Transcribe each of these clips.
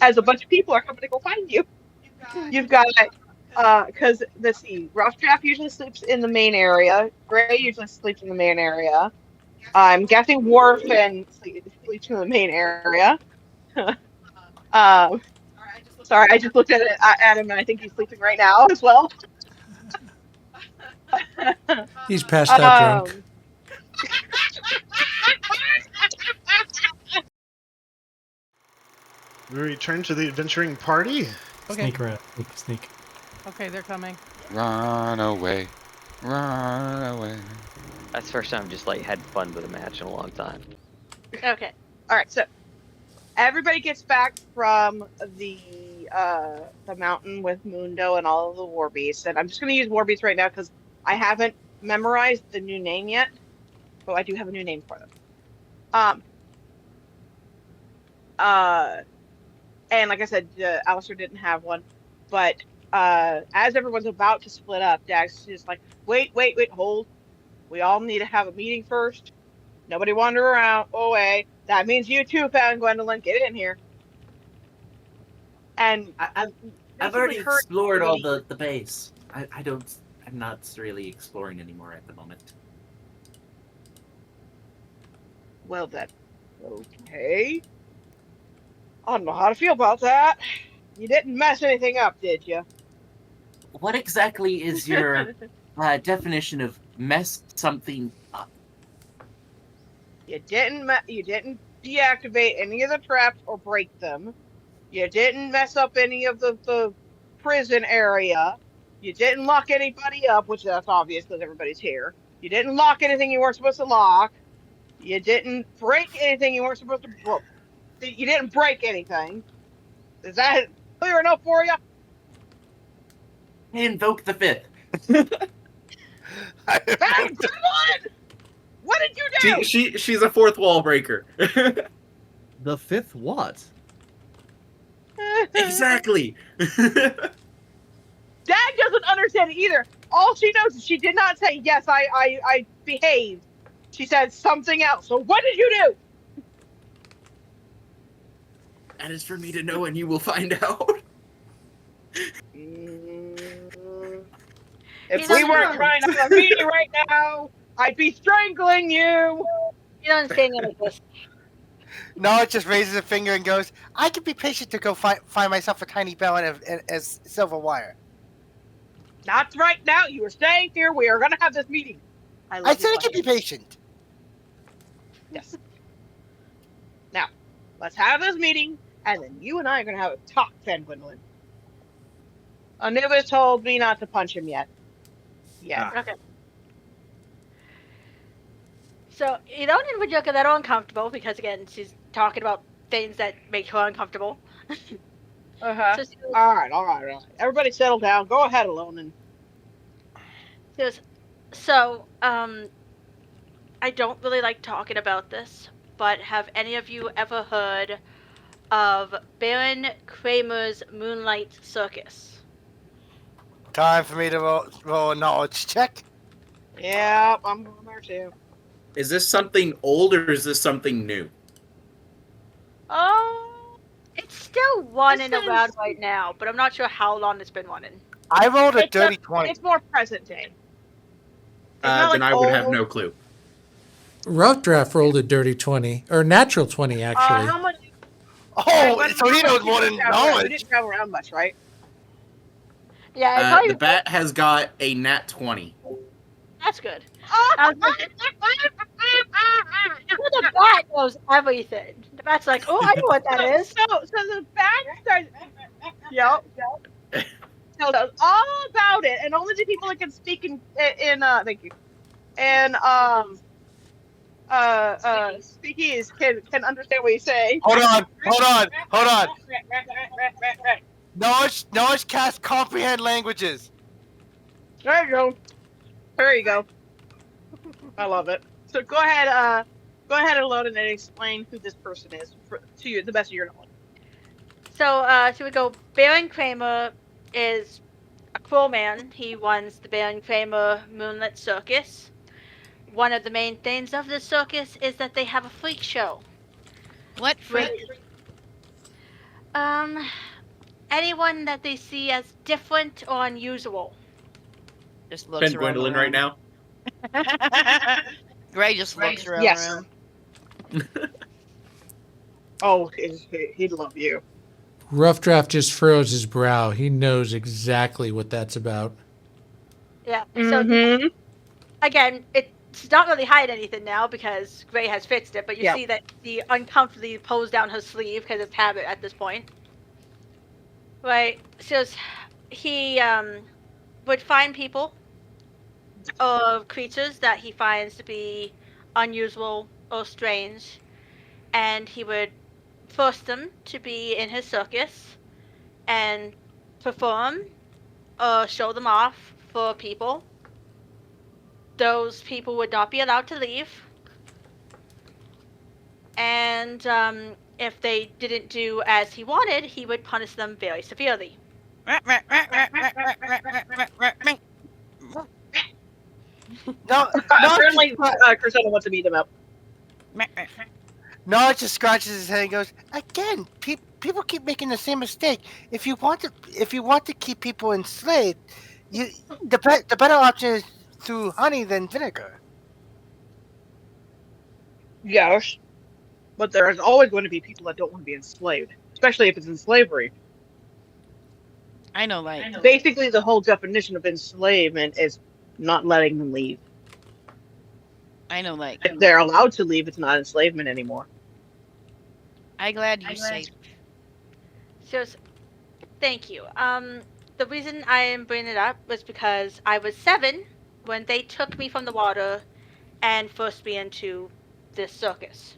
as a bunch of people are coming to go find you. You've got, because let's see, RuffDraft usually sleeps in the main area. Gray usually sleeps in the main area. I'm guessing Warfin sleeps in the main area. um, sorry, I just looked at him and I think he's sleeping right now as well. He's passed out drunk. We return to the adventuring party. Okay. Sneak around. Sneak. Okay, they're coming. Run away. Run away. That's the first time I've just like had fun with a match in a long time. Okay. All right. So everybody gets back from the mountain with Mundo and all of the war beasts, and I'm just going to use war beasts right now because I haven't memorized the new name yet. But I do have a new name for them. And like I said, Alastor didn't have one, but as everyone's about to split up, Dag's just like, wait, hold. We all need to have a meeting first. Nobody wander around away. That means you too, Pat and Gwendolyn. Get in here. And I've already explored all the base. I'm not really exploring anymore at the moment. Well then, okay. I don't know how to feel about that. You didn't mess anything up, did you? What exactly is your definition of mess something up? You didn't deactivate any of the traps or break them. You didn't mess up any of the prison area. You didn't lock anybody up, which that's obvious because everybody's here. You didn't lock anything you weren't supposed to lock. You didn't break anything you weren't supposed to break. You didn't break anything. Is that clear enough for you? I invoke the fifth. What did you do? She's a fourth wall breaker. The fifth what? Exactly. Dad doesn't understand it either. All she knows is she did not say, yes, I behaved. She said something else. So what did you do? That is for me to know, and you will find out. If we weren't trying to have a meeting right now, I'd be strangling you. You don't say any of this. No, it just raises a finger and goes, I can be patient to go find myself a tiny bell and silver wire. Not right now. You were staying here. We are going to have this meeting. I said I can be patient. Yes. Now, let's have this meeting, and then you and I are going to have a talk, then, Gwendolyn. Anubis told me not to punch him yet. Yeah. Okay. So, you don't need to get that uncomfortable, because, again, she's talking about things that make her uncomfortable. Uh-huh. All right. Everybody settle down. Go ahead, Alone. So, I don't really like talking about this, but have any of you ever heard of Baron Kramer's Moonlight Circus? Time for me to roll a knowledge check. Yeah, I'm going there too. Is this something old or is this something new? It's still running around right now, but I'm not sure how long it's been running. I rolled a dirty 20. It's more present day. Then I would have no clue. RuffDraft rolled a dirty 20, or natural 20, actually. How much? Oh, so he knows more than knowledge. We didn't travel around much, right? Yeah, the bat has got a nat 20. That's good. The bat knows everything. The bat's like, oh, I know what that is. So the bat starts. Yep. Tells us all about it, and only the people that can speak in thank you, and speakies can understand what you say. Hold on. Knowledge cast comprehend languages. There you go. I love it. So go ahead, Alone, and explain who this person is to you, the best of your knowledge. So we go. Baron Kramer is a cruel man. He runs the Baron Kramer Moonlit Circus. One of the main things of the circus is that they have a freak show. What freak? Anyone that they see as different or unusual. Just looks Ben around Gwendolyn the right room. now. Gray just looks around Yes. the room. Oh, he'd love you. RuffDraft just furrows his brow. He knows exactly what that's about. Yeah. So Mm-hmm. again, it's not really hiding anything now because Gray has fixed it. But you Yep. see that he uncomfortably pulls down her sleeve because it's habit at this point. Right. So he would find people or creatures that he finds to be unusual or strange, and he would force them to be in his circus and perform or show them off for people. Those people would not be allowed to leave, and if they didn't do as he wanted, he would punish them very severely. No, Apparently, Cresendo wants to beat him up. no, it just scratches his head and goes, again, people keep making the same mistake. If you want to keep people enslaved, the better option is through honey than vinegar. Yes. But there's always going to be people that don't want to be enslaved, especially if it's in slavery. I know, like. Basically, the whole definition of enslavement is not letting them leave. I know, like. If they're allowed to leave, it's not enslavement anymore. I'm glad you say. So, thank you. The reason I am bringing it up was because I was 7 when they took me from the water and forced me into this circus.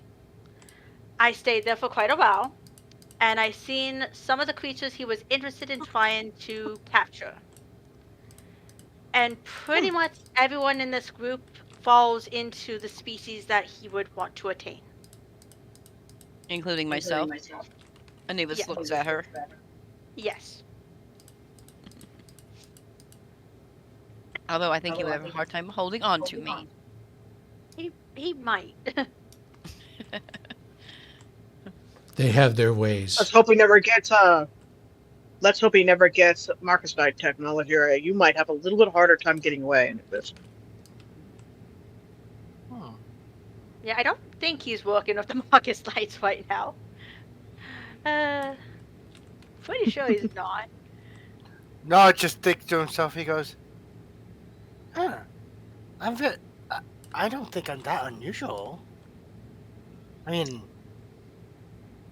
I stayed there for quite a while, and I seen some of the creatures he was interested in trying to capture. And pretty much everyone in this group falls into the species that he would want to attain. Including myself. Anubis Yes. looks at her. Yes. Although I think he would have a hard time holding on to me. He might. They have their ways. Let's hope he never gets Marcus Knight technology, or you might have a little bit harder time getting away into this. Yeah, I don't think he's working with the Marcus Lights right now. Pretty sure he's not. No, it just thinks to himself. He goes, "Huh, I don't think I'm that unusual. I mean,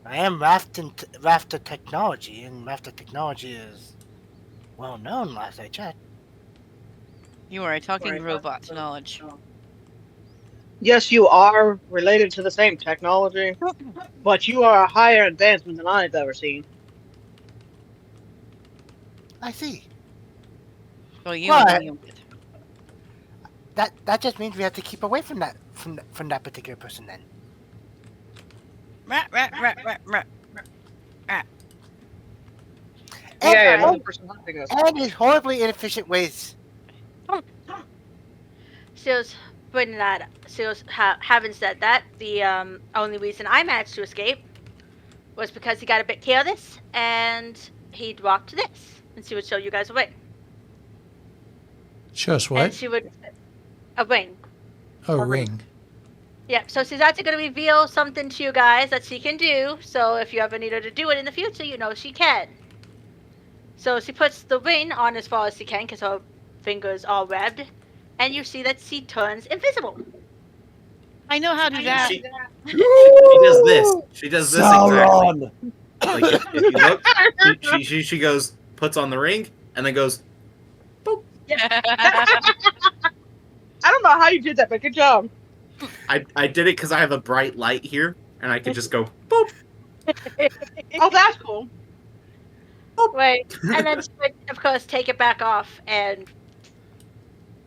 I am Rafter technology, and Rafter technology is well known. Last I checked." You are a talking robot, knowledge. Yes, you are related to the same technology, but you are a higher advancement than I've ever seen. I see. Well, you What? know That just means we have to keep away from that particular person then. Yeah, And, another person hunting us. and his horribly inefficient ways. Having said that, the only reason I managed to escape was because he got a bit careless and he dropped this, and she would show you guys a ring. Show us And what? she would a ring. Oh, ring. Yeah, so she's actually going to reveal something to you guys that she can do. So if you ever need her to do it in the future, you know she can. So she puts the ring on as far as she can because her fingers are webbed, and you see that she turns invisible. I know how to do that. She does this. She does this exactly. Like if you look, she goes, puts on the ring, and then goes. I don't know how you did that, but good job. I did it because I have a bright light here, and I can just go boop. Oh, that's cool. Right, and then she would, of course, take it back off and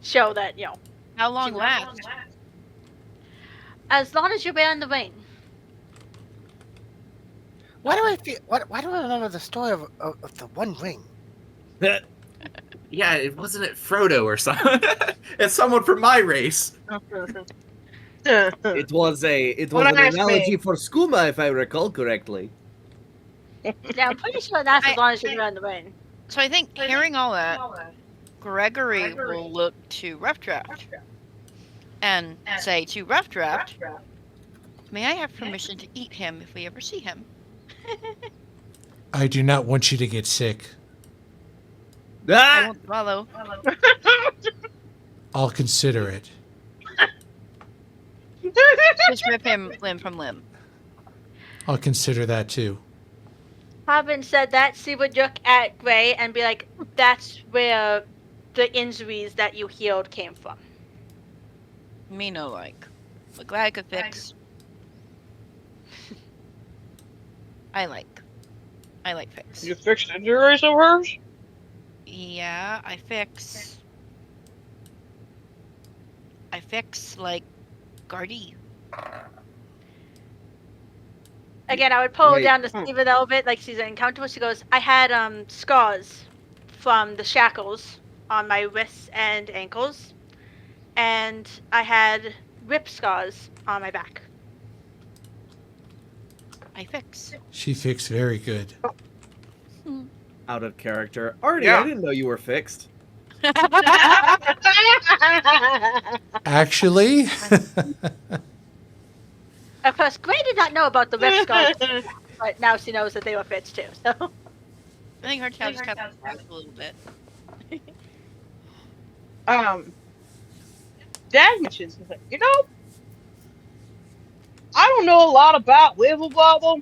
show that, you know. How long last? As long as you're wearing the ring. Why do I feel? Why do I remember the story of the One Ring? Yeah, it wasn't it Frodo or something. It's someone from my race. It was Don't an ask analogy me. for skooma, if I recall correctly. Yeah, I'm pretty sure that's as long as you're in the rain. So I think hearing all that, Gregory will look to RuffDraft and say to RuffDraft, "May I have permission to eat him if we ever see him?" I do not want you to get sick. I Ah! won't follow. I'll consider it. Just rip him limb from limb. I'll consider that too. Having said that, she would look at Gray and be like, "That's where the injuries that you healed came from." Me no like. But glad I could fix. I like fix. You fixed injuries of hers? Yeah, I fix like Guardy. Again, I would pull Wait. down the sleeve a little bit, like she's uncomfortable. She goes, "I had scars from the shackles on my wrists and ankles, and I had rip scars on my back." I fix. She fixed very good. Out of character. Artie, Yeah. I didn't know you were fixed. Actually, Of course, Gray did not know about the rip scars, but now she knows that they were fixed too. So I think her tail just got a little bit. Dag mentions, he's like, you know, I don't know a lot about Wibble Bobble,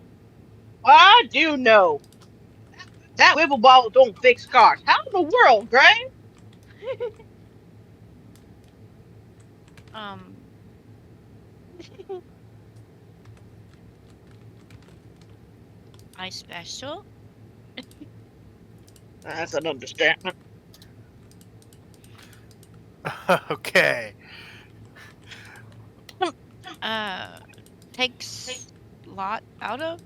but I do know that Wibble Bobble don't fix cars. How in the world, Gray? I special. That's an understatement. Okay. Takes lot out of.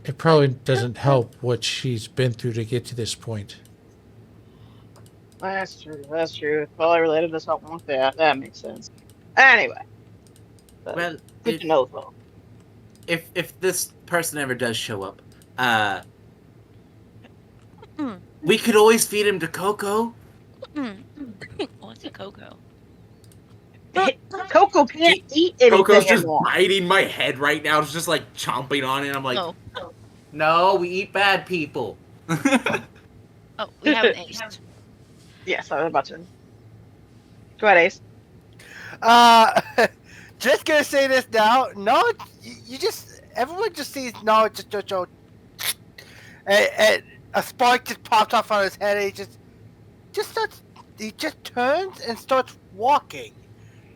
it probably doesn't help what she's been through to get to this point. That's true. That's true. It's probably related to something like that. That makes sense. Anyway, Well, good to know though. if this person ever does show up, we could always feed him to Coco. What's a cocoa? Coco can't eat anything Coco's just anymore. biting my head right now. It's just like chomping on it. I'm like, Oh, no, we eat bad people. oh, we haven't aced. Yes, I was about to. Go ahead, Ace. Just gonna say this now. No, you just everyone just sees no, just and a spark just pops off on his head. And he just turns and starts walking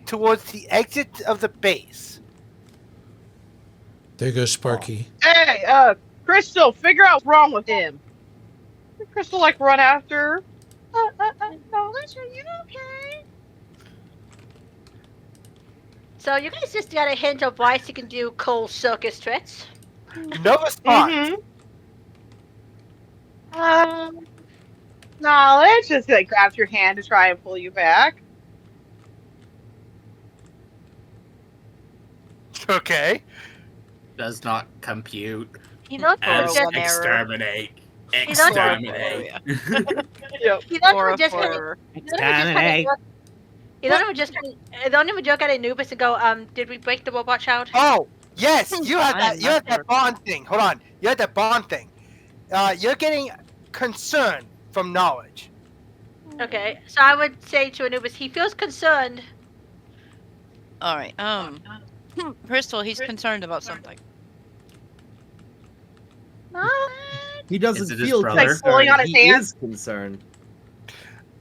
towards the exit of the base. There goes Sparky. Hey, Crystal, figure out what's wrong with him. Did Crystal like run after her? Knowledge, are you okay? So you guys just got a hint of why she can do cool circus tricks. No response. Knowledge just like grabs your hand to try and pull you back. Okay. Does not compute. He looks As just, exterminate. He does- Exterminate. Yep. he doesn't Or just for He don't even joke at Anubis and go, did we break the robot child? Oh yes, you had I that. am You not had there. that bond thing. Hold on. You had that bond thing. You're getting concern from knowledge. Okay, so I would say to Anubis, he feels concerned. All right. Crystal, he's concerned about something. He doesn't Is it his feel brother? Like pulling on his he hand? is concerned.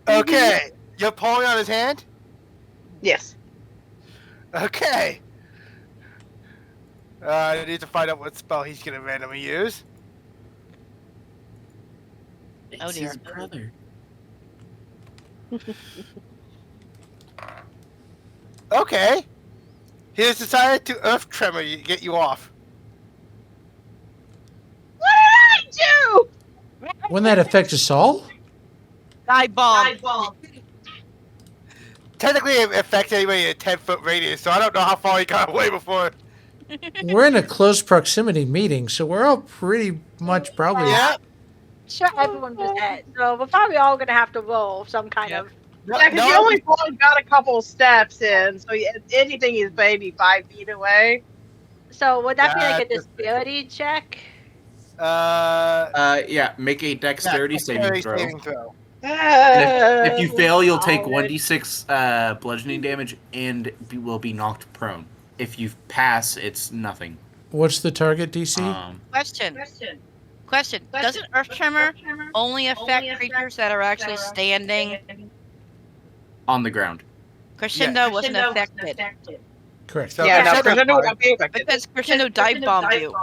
Okay, you're pulling on his hand. Yes. Okay. I need to find out what spell he's gonna randomly use. It's Oh, dear. his brother. Okay. He has decided to earth tremor you, get you off. What did I do? Wouldn't that affect us all? Die bomb. Technically, it affects anybody in a 10-foot radius, so I don't know how far he got away before. We're in a close proximity meeting, so we're all pretty much probably. Yeah. Sure, everyone was dead. So we're probably all gonna have to roll some kind Yep. of. Yeah, because you only got a couple steps in, so anything is maybe 5 feet away. So would that be like a That's just- dexterity check? Yeah, make a dexterity saving throw. And if you fail, you'll take 1d6 bludgeoning damage and will be knocked prone. If you pass, it's nothing. What's the target DC? Question. Doesn't Earth Tremor only affect creatures that are actually standing? On the ground. Cresendo wasn't affected. Correct. So Yeah, no, Crescendo's Cresendo would fine. not be affected. Because Cresendo dive bombed you.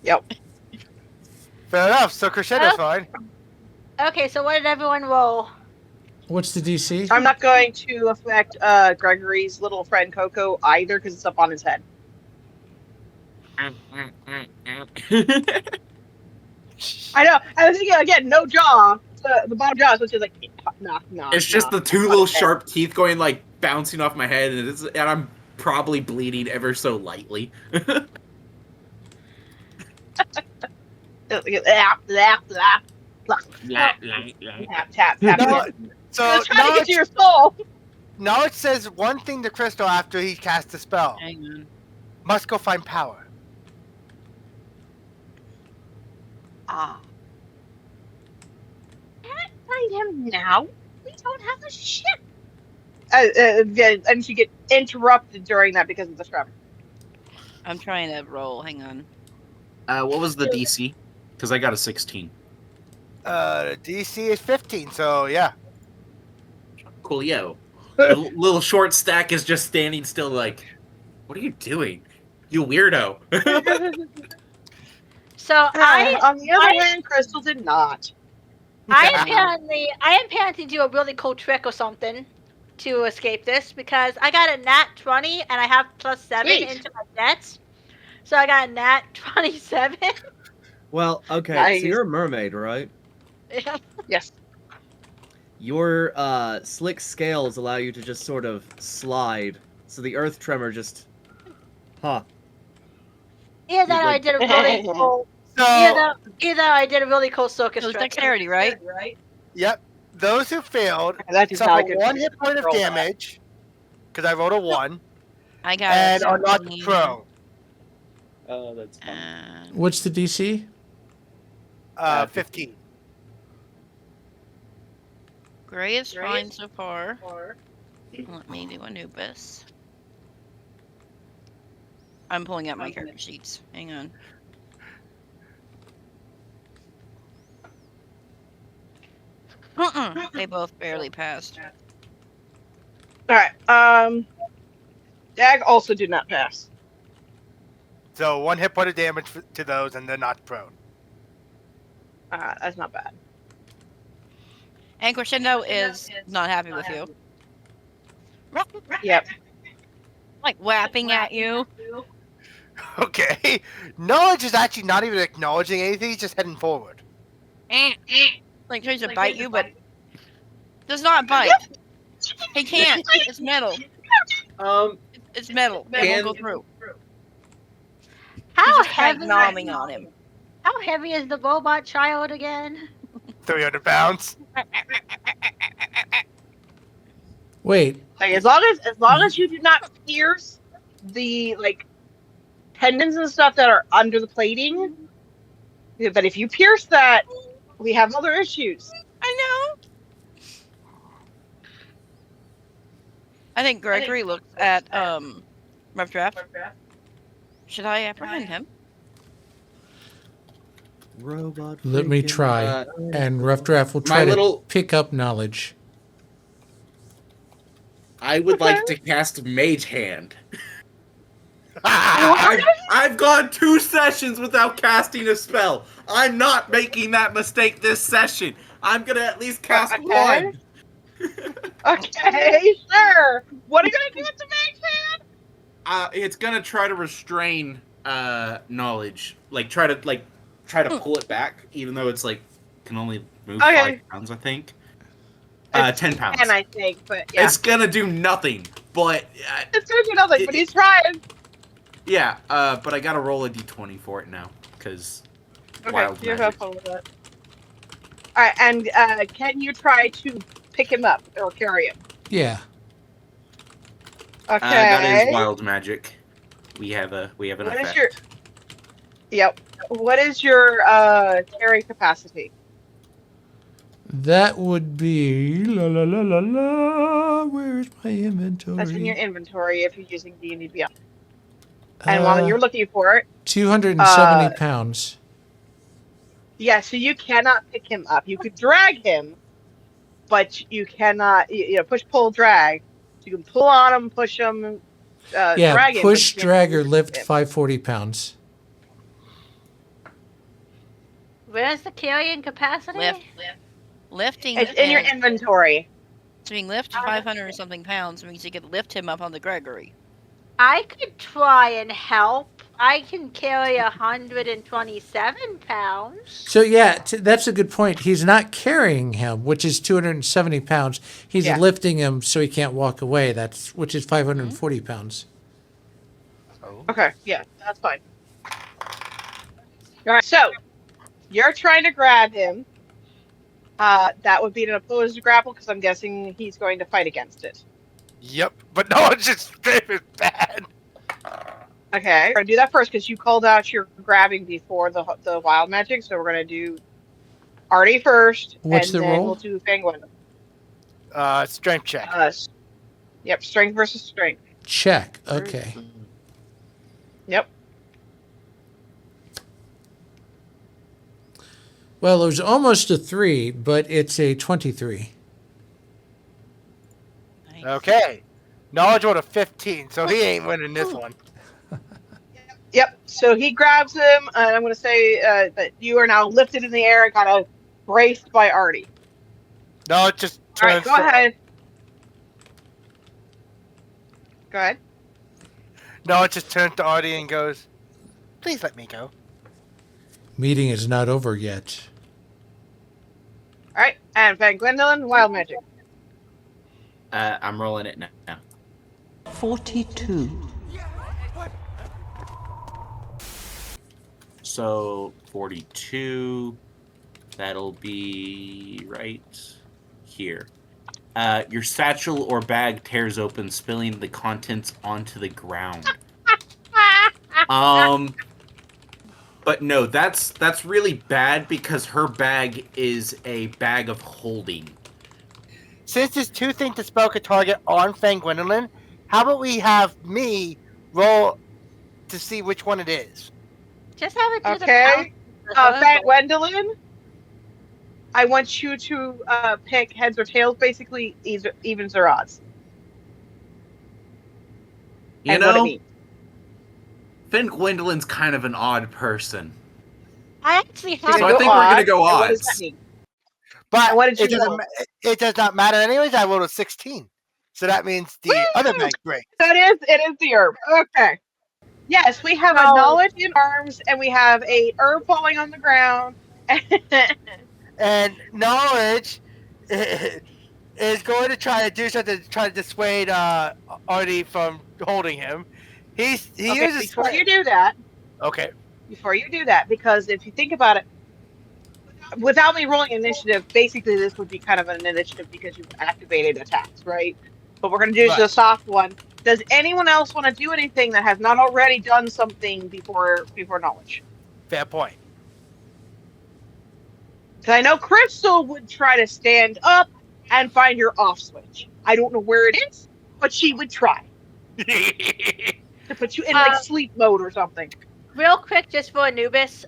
Yep. Fair enough. So Crescendo's fine. Okay, so what did everyone roll? What's the DC? I'm not going to affect Gregory's little friend Coco either because it's up on his head. I know. I was thinking again, no jaw. The bottom jaw is which is like nah. It's just the two little sharp teeth going like bouncing off my head, and I'm probably bleeding ever so lightly. Tap. No, so It's trying to now, get to your soul. now it says one thing to Crystal after he casts the spell. Hang on. Must go find power. Ah. Can't find him now. We don't have a ship. And she get interrupted during that because of the scrub. I'm trying to roll. Hang on. What was the DC? Because I got a 16. DC is 15, so yeah. Coolio. The little short stack is just standing still like, what are you doing? You weirdo. So on the other hand, Crystal did not. I am apparently do a really cool trick or something to escape this because I got a nat 20 and I have +7 Sweet. into my nets. So I got a nat 27. Well, okay, Nice. so you're a mermaid, right? Yes. Your slick scales allow you to just sort of slide, so the earth tremor just... Huh. Either that or I did a really cool... So, Either I did a really cool circus It was trick. dexterity, right? yep. Those who failed That is suffer not a good 1 hit point of roll. damage, because I rolled a 1, I got and it. are not prone. Oh, that's fun. And What's the DC? 15. Gray is fine so far. Let me do Anubis. I'm pulling out my character sheets. Hang on. They both barely passed. Alright, Dag also did not pass. So 1 hit point of damage to those, and they're not prone. That's not bad. And Cresendo is not happy with you. Yep. Like whapping at you. Okay. Knowledge is actually not even acknowledging anything, he's just heading forward. Like tries to bite you, but does not bite. He can't. It's metal. It's metal. It won't go through. How He's just like heavy? gnawing on him. How heavy is the robot child again? 300 pounds. Wait, Like as long as you do not pierce the tendons and stuff that are under the plating. But if you pierce that, we have other issues. I know. I think Gregory looks at RuffDraft. Should I apprehend him? Robot. let me freaking- try. And RuffDraft will try to little- pick up knowledge. I would like to cast Mage Hand. I've gone 2 sessions without casting a spell. I'm not making that mistake this session. I'm gonna at least cast Okay. 1. Okay, sure. What are you gonna do with the Mage Hand? It's gonna try to restrain knowledge. Try to pull it back, even though it's can only move Okay. 5 pounds, I think. 10 pounds. 10, I think, but yeah. It's gonna do nothing, but It's gonna do nothing, but he's trying. Yeah, but I gotta roll a d20 for it now, because wild you have magic. fun with that. Alright, and can you try to pick him up or carry him? Yeah. Okay. That is wild magic. We have an What effect. is your... Yep. What is your carry capacity? That would be la la la la la. Where's my inventory? That's in your inventory if you're using D&D Beyond. And while you're looking for it, 270 pounds. yeah, so you cannot pick him up. You could drag him, but you cannot, push, pull, drag. So you can pull on him, push him, Yeah, drag him. push, but you can't drag, or lift him. 540 pounds. Where's the carrying capacity? Lifting. It's in your inventory. So being lift 500 or something pounds means you could lift him up on the Gregory. I could try and help. I can carry 127 pounds. So yeah, that's a good point. He's not carrying him, which is 270 pounds. He's lifting him so he can't walk away. Which is 540 pounds. Okay, yeah, that's fine. All right, so you're trying to grab him. That would be an opposed grapple because I'm guessing he's going to fight against it. Yep, but no, it's just straight is bad. Okay, we're gonna do that first because you called out your grabbing before the wild magic, so we're gonna do Artie first. What's and the then roll? We'll do Penguin. Strength check. Yep, strength versus strength. Check. Okay. Yep. Well, it was almost a 3, but it's a 23. Nice. Okay. Knowledge rolled a 15, so he ain't winning this one. Yep. So he grabs him, and I'm going to say that you are now lifted in the air and kind of braced by Artie. No, it just All turns. right, go ahead. Go ahead. No, it just turns to Artie and goes, "Please let me go." Meeting is not over yet. All right, and Van Gwendolyn, wild magic. I'm rolling it now. 42. So 42. That'll be right here. Your satchel or bag tears open, spilling the contents onto the ground. But no, that's really bad because her bag is a bag of holding. Since there's two things to spell a target on Fang Gwendolyn, how about we have me roll to see which one it is? Just have it do Okay. the Van Gwendolyn, I want you to pick heads or tails, basically evens or odds. You and what it know, means. Finn Gwendolyn's kind of an odd person. I actually have. So I think we're gonna go What does that odds. mean? But And what did it you doesn't. roll? It does not matter anyways. I rolled a 16, so that means the other bag break. It is the herb. Okay. Yes, we have a knowledge in arms, and we have a herb falling on the ground. And knowledge is going to try to do something to try to dissuade Artie from holding him. He uses before you do that. Okay. Before you do that, because if you think about it, without me rolling initiative, basically this would be kind of an initiative because you've activated attacks, right? But we're going to do the soft one. Does anyone else want to do anything that has not already done something before knowledge? Fair point. Because I know Crystal would try to stand up and find your off switch. I don't know where it is, but she would try. To put you in like sleep mode or something. Real quick, just for Anubis,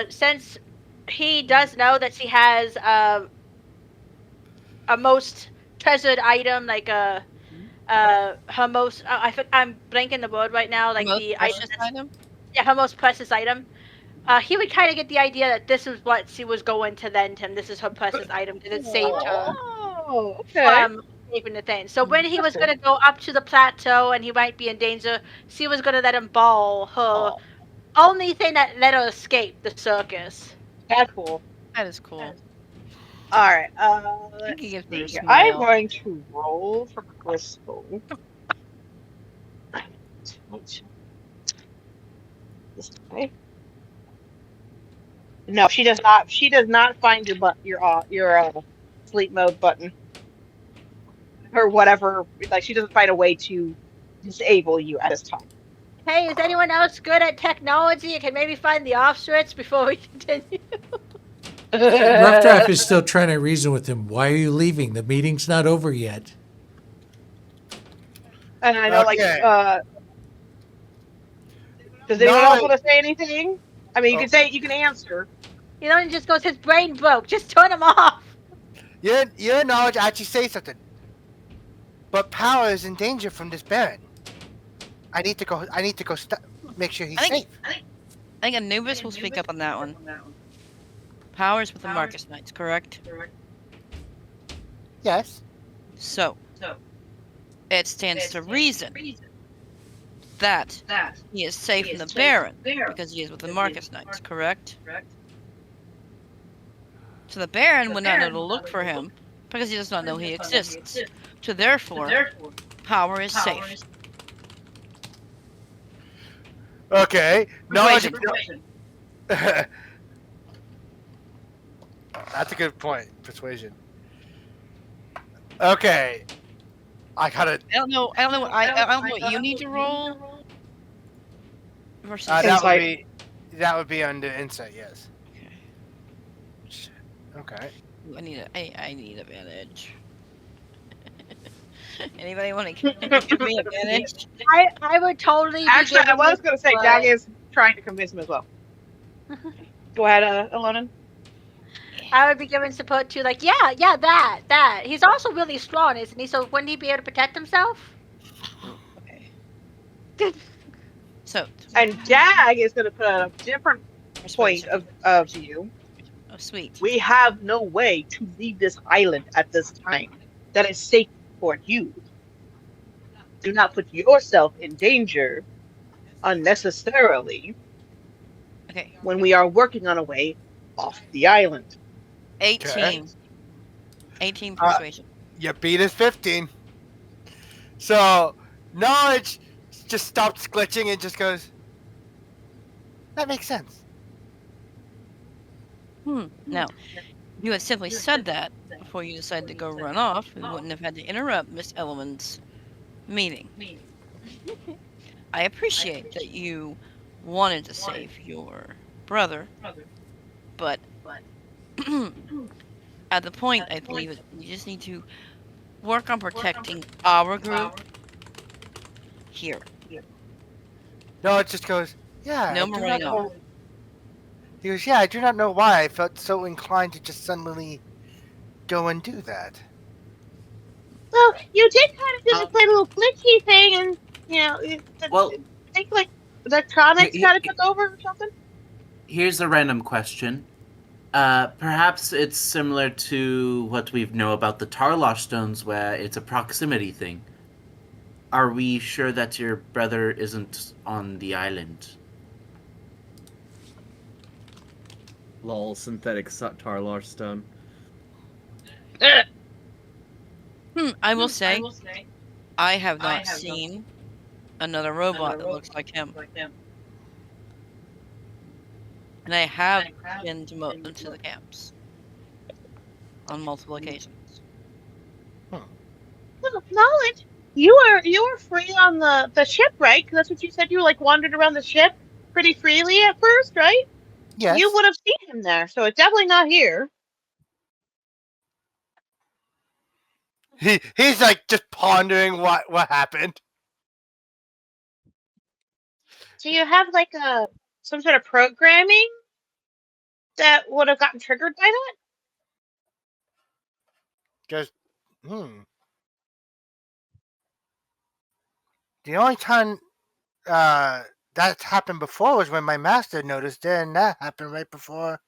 since he does know that she has a most treasured item, like her most. I'm blanking the word right now. Like the item. Yeah, her most precious item. He would kind of get the idea that this is what she was going to lend him. This is her precious item because it saved her. Oh, okay. Saving the thing. So when he was going to go up to the plateau and he might be in danger, she was going to let him borrow her only thing that let her escape the circus. That's cool. That is cool. All right. Let's see here. I'm going to roll for Crystal. This way. No, she does not. She does not find your sleep mode button or whatever. Like she doesn't find a way to disable you at this time. Hey, is anyone else good at technology and can maybe find the off switch before we continue? RuffDraft is still trying to reason with him. Why are you leaving? The meeting's not over yet. And I know, Okay. does anyone else No. want to say anything? I mean, you can answer. You know, and just goes, his brain broke. Just turn him off. Your knowledge actually says something. But power is in danger from this Baron. I need to go make sure he's safe. I think Anubis will speak up on that one. Powers with the Marcus Knights, correct? Yes. So, it stands to reason that he is safe from the Baron because he is with the Marcus Knights, correct? So the Baron would not know to look for him because he does not know he exists. So therefore, power is safe. Okay. Knowledge. Persuasion. That's a good point. Persuasion. Okay. I gotta. I don't know what you need to roll. Versus that would be under insight. Yes. Okay. I need advantage. Anybody want to give me advantage? I would totally. Actually, I was going to say, Dag is is trying to convince him as well. Go ahead, Alona. I would be giving support to that. He's also really strong, isn't he? So wouldn't he be able to protect himself? Okay. So. And Dag is going to put a different point of view. Oh, sweet. We have no way to leave this island at this time that is safe for you. Do not put yourself in danger unnecessarily. Okay. When we are working on a way off the island. 18. Okay. 18 persuasion. Your beat is 15. So, knowledge just stops glitching and just goes, that makes sense. Now, if you had simply said that before you decided to go run off, we wouldn't have had to interrupt Miss Elliman's meeting. I appreciate that you wanted to save your brother, but at the point, I believe you just need to work on protecting our group here. No, it just goes, yeah. No more running off. He goes, yeah, I do not know why I felt so inclined to just suddenly go and do that. Well, you did kind of do this little glitchy thing, and I think like electronics kind of took over or something. Here's a random question. Perhaps it's similar to what we know about the Tarlosh stones, where it's a proximity thing. Are we sure that your brother isn't on the island? Lol, synthetic Tarlosh stone. I will say, I have not seen another robot that looks like him. And I have been to the camps on multiple occasions. Well, knowledge. You were free on the ship, right? Because that's what you said. You like wandered around the ship pretty freely at first, right? Yes. You would have seen him there, so it's definitely not here. He's like just pondering what happened. So you have like some sort of programming that would have gotten triggered by that? Just The only time that happened before was when my master noticed it, and that happened right before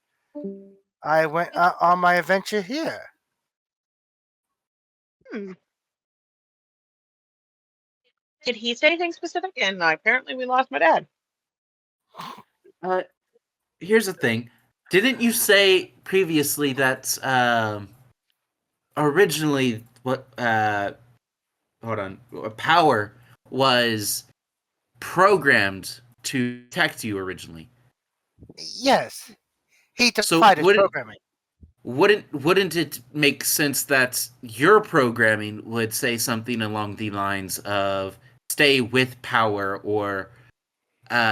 I went on my adventure here. Did he say anything specific? And apparently we lost my dad. Here's the thing. Didn't you say previously that originally power was programmed to protect you originally. Yes. He So defied his programming. Wouldn't it make sense that your programming would say something along the lines of stay with power or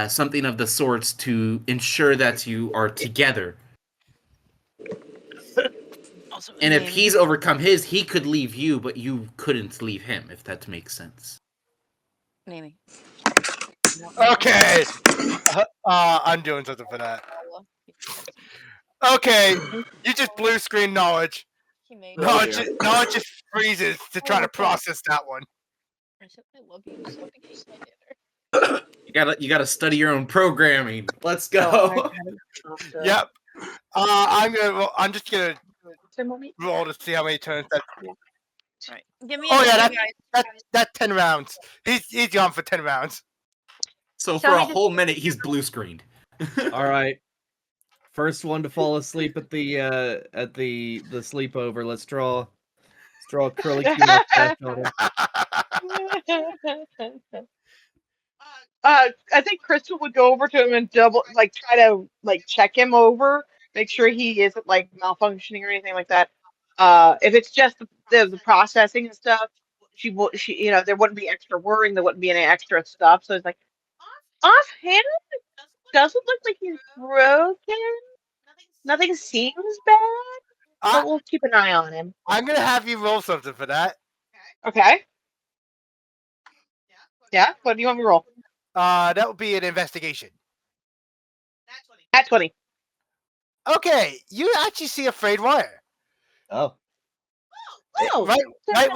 something of the sorts to ensure that you are together? And if he's overcome his, he could leave you, but you couldn't leave him, if that makes sense. Maybe. Okay. I'm doing something for that. Okay. You just blue screen knowledge. Knowledge just freezes to try to process that one. You gotta study your own programming. Let's go. Yep. I'm just gonna roll to see how many turns that. Right. Give me that's 10 rounds. He's gone for 10 rounds. So for a whole minute, he's blue screened. All right. First one to fall asleep at the sleepover. Let's draw a curly Q mustache on him. I think Crystal would go over to him and try to check him over, make sure he isn't malfunctioning or anything like that. If it's just the processing and stuff, she there wouldn't be extra worrying, there wouldn't be any extra stuff. So it's like offhand, doesn't look like he's broken. Nothing seems bad, but we'll keep an eye on him. I'm gonna have you roll something for that. Okay. Yeah. What do you want me to roll? That would be an investigation. At 20. Okay, you actually see a frayed wire. Oh. Right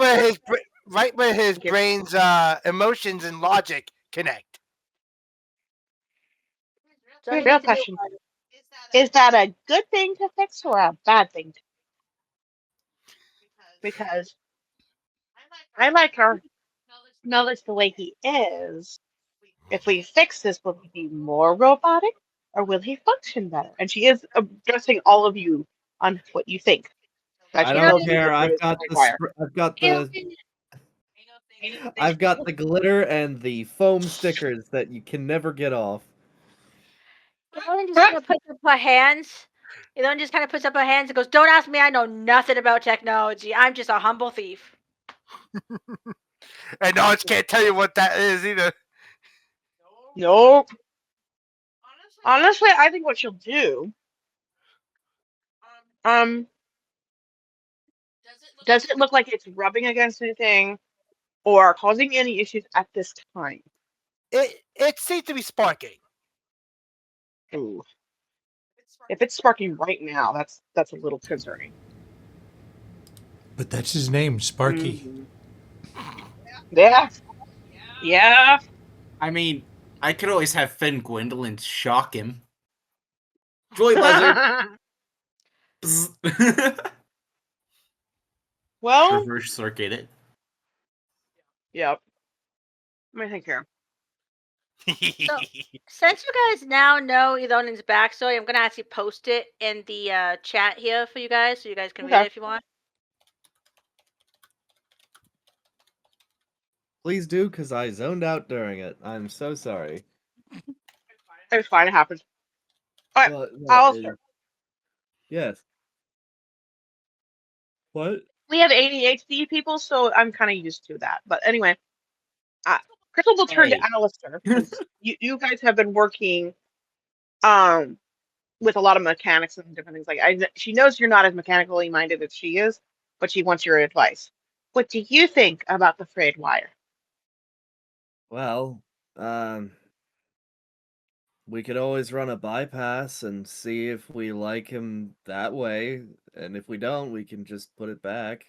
where his brain's emotions and logic connect. Real question. Is that a good thing to fix or a bad thing? Because I like her knowledge the way he is. If we fix this, will he be more robotic or will he function better? And she is addressing all of you on what you think. I don't care. I've got the glitter and the foam stickers that you can never get off. Zoan just kind of puts up her hands. Zoan just kind of puts up her hands and goes, "Don't ask me. I know nothing about technology. I'm just a humble thief." And knowledge can't tell you what that is either. Nope. Honestly, I think what she'll do. Does it look like it's rubbing against anything or causing any issues at this time? It seems to be sparking. Ooh. If it's sparking right now, that's a little concerning. But that's his name, Sparky. Yeah. Yeah. I mean, I could always have Finn Gwendolyn shock him. Joy Buzzard. Well. Reverse circuit it. Yep. Let me think here. So, since you guys now know Elonen's backstory, I'm gonna actually post it in the chat here for you guys, so you guys can read it if you want. Please do, because I zoned out during it. I'm so sorry. It's fine. It happens. All right. Alastor. Yes. What? We have ADHD people, so I'm kind of used to that. But anyway, Crystal will turn to Alastor. You guys have been working with a lot of mechanics and different things. She knows you're not as mechanically minded as she is, but she wants your advice. What do you think about the frayed wire? Well, we could always run a bypass and see if we like him that way, and if we don't, we can just put it back.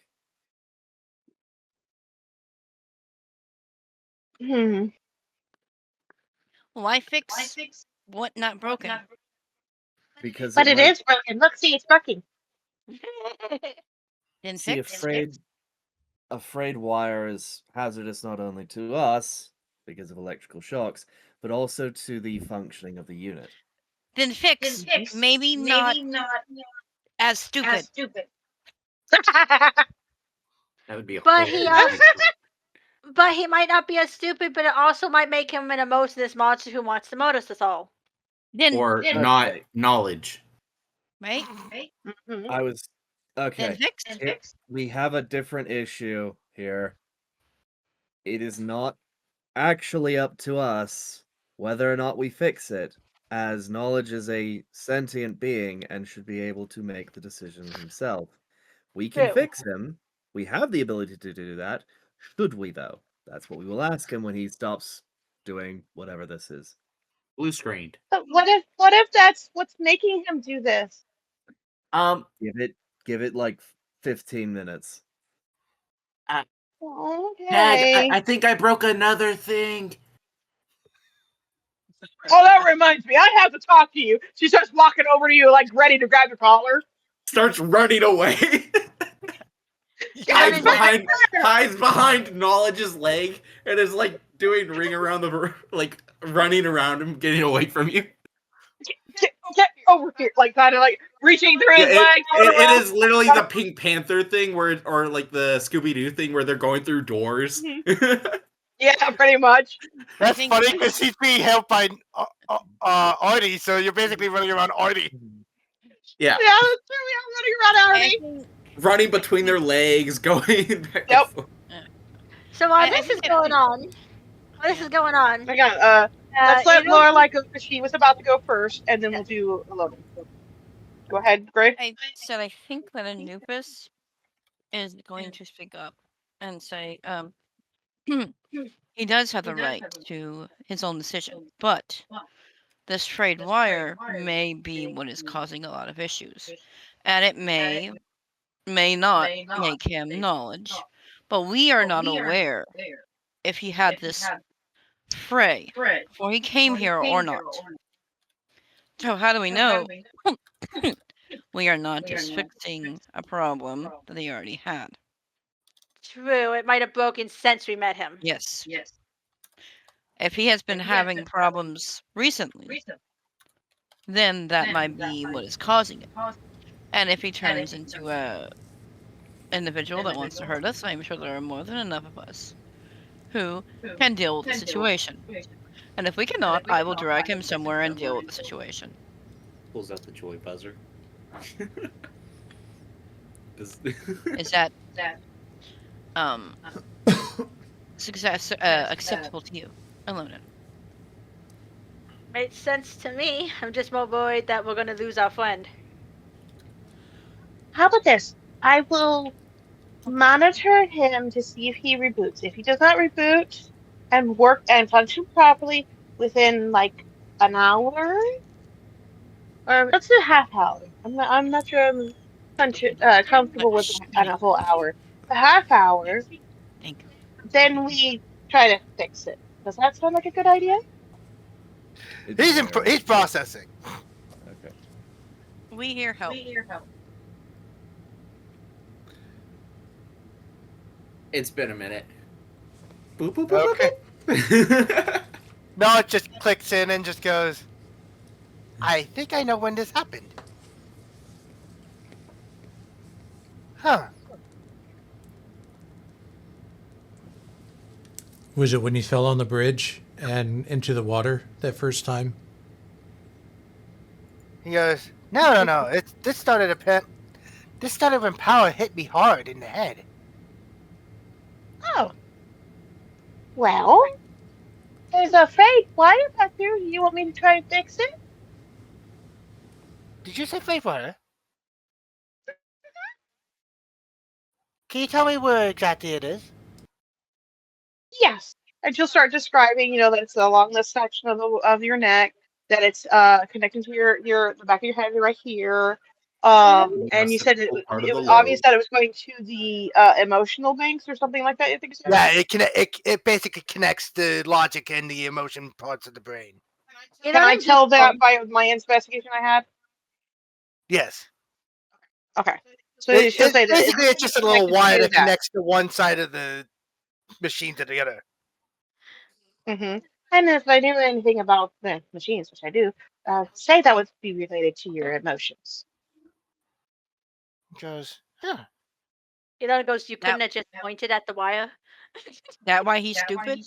Why fix what not broken? Because but it is broken. Look, see, it's broken. Then see, fix. a frayed wire is hazardous not only to us because of electrical shocks, but also to the functioning of the unit. Then fix. Maybe not as stupid. That would be a But he also, But he might not be as stupid, but it also might make him an emotionless monster who wants to notice us all. Or not knowledge. Right? I was okay. fixed. We have a different issue here. It is not actually up to us whether or not we fix it, as knowledge is a sentient being and should be able to make the decisions himself. We can True. fix him. We have the ability to do that. Should we, though? That's what we will ask him when he stops doing whatever this is. Blue screened. But what if that's what's making him do this? Give it like 15 minutes. Okay. Dad, I think I broke another thing. Oh, that reminds me. I have to talk to you. She starts walking over to you, like ready to grab your collar. Starts running away. hides behind Knowledge's leg and is like doing ring around the like running around him, getting away from you. Get over here, like kind of like reaching through his leg. It is literally the Pink Panther thing, or like the Scooby Doo thing, where they're going through doors. Yeah, pretty much. That's funny because he's being helped by Artie, so you're basically running around Artie. Yeah. Yeah, that's true. I'm running around Artie. Running between their legs, going back and forth. So while this is going on, Hang on, let's let Lorelei go because she was about to go first, and then we'll do a little. Go ahead, Greg. I said I think that Anubis is going to speak up and say, he does have the right to his own decision, but this trade wire may be what is causing a lot of issues, and it may not make him knowledge, but we are not aware if he had this fray before he came here or not. So how do we know? We are not just fixing a problem that he already had. True, it might have broken since we met him. Yes. If he has been having problems recently, then that might be what is causing it. And if he turns into a individual that wants to hurt us, I'm sure there are more than enough of us who can deal with the situation. And if we cannot, I will drag him somewhere and deal with the situation. Pulls out the joy buzzer. Is that success acceptable to you, Alona? Makes sense to me. I'm just more worried that we're going to lose our friend. How about this? I will monitor him to see if he reboots. If he does not reboot and work and function properly within like an hour, or let's do a half hour. I'm not sure I'm comfortable with a whole hour. A half hour. Thank you. Then we try to fix it. Does that sound like a good idea? He's processing. Okay. We hear help. It's been a minute. Boop, boop, boop, Okay. boop. No, it just clicks in and just goes, I think I know when this happened. Huh. Was it when he fell on the bridge and into the water that first time? He goes, no. This started when power hit me hard in the head. Oh. Well, there's a freight wire back there. You want me to try and fix it? Did you say freight wire? Can you tell me where exactly it is? Yes. And she'll start describing, that it's along this section of your neck, that it's connecting to the back of your head right here. And you said it was obvious that it was going to the emotional banks or something like that. I think you said. Yeah, it basically connects the logic and the emotion parts of the brain. Can I tell that by my investigation I had? Yes. Okay. So she'll say that basically it's just a little wire that that. connects to one side of the machine to the other. Mm-hmm. And if I knew anything about the machines, which I do, say that would be related to your emotions. Goes, huh. It goes, you couldn't have just pointed at the wire? That why he's stupid?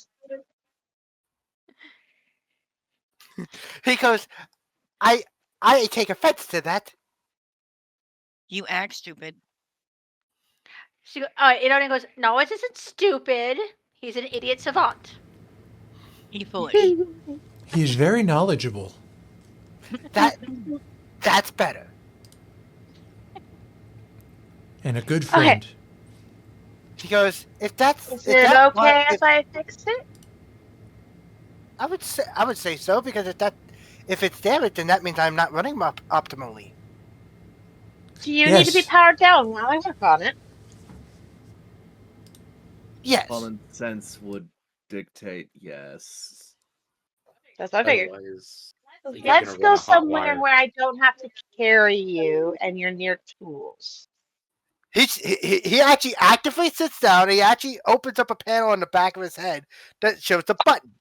He goes, I take offense to that. You act stupid. Ilona goes, no, it isn't stupid. He's an idiot savant. He's foolish. He's very knowledgeable. That's better. And a good friend. Okay. He goes, if that's Is it okay if I fix it? I would say so, because if it's damaged, then that means I'm not running optimally. Do you need to be powered down while I work on it? Yes. Common sense would dictate yes. That's what I figured. Otherwise, Let's go somewhere where I don't have to carry you and you're near tools. He actually actively sits down. He actually opens up a panel on the back of his head that shows the button.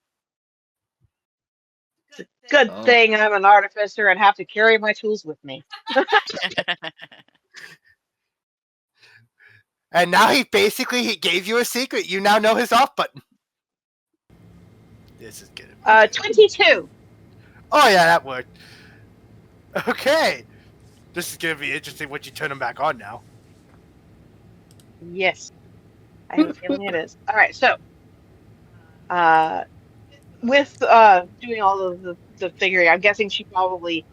Good thing I'm an artificer and have to carry my tools with me. And now he gave you a secret. You now know his off button. This is good. 22. Oh yeah, that worked. Okay. This is gonna be interesting once you turn them back on now. Yes. I have a feeling it is. All right, so with doing all of the figuring, I'm guessing you probably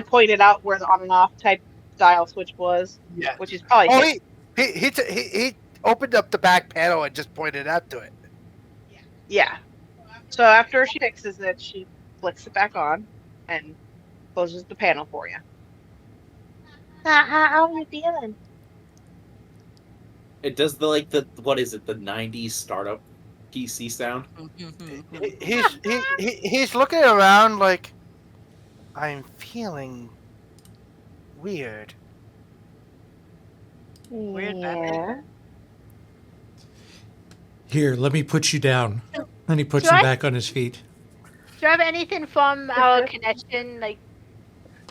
pointed out where the on and off type dial switch was. Yeah. Which is probably. Oh, he opened up the back panel and just pointed out to it. Yeah. So after she fixes it, she flicks it back on and closes the panel for you. How are you feeling? It does the what is it, the 90s startup PC sound? He's looking around like, I'm feeling weird. Weird, Yeah. Here, let me put you down. And he puts him back on his feet. Do you have anything from our connection? Like,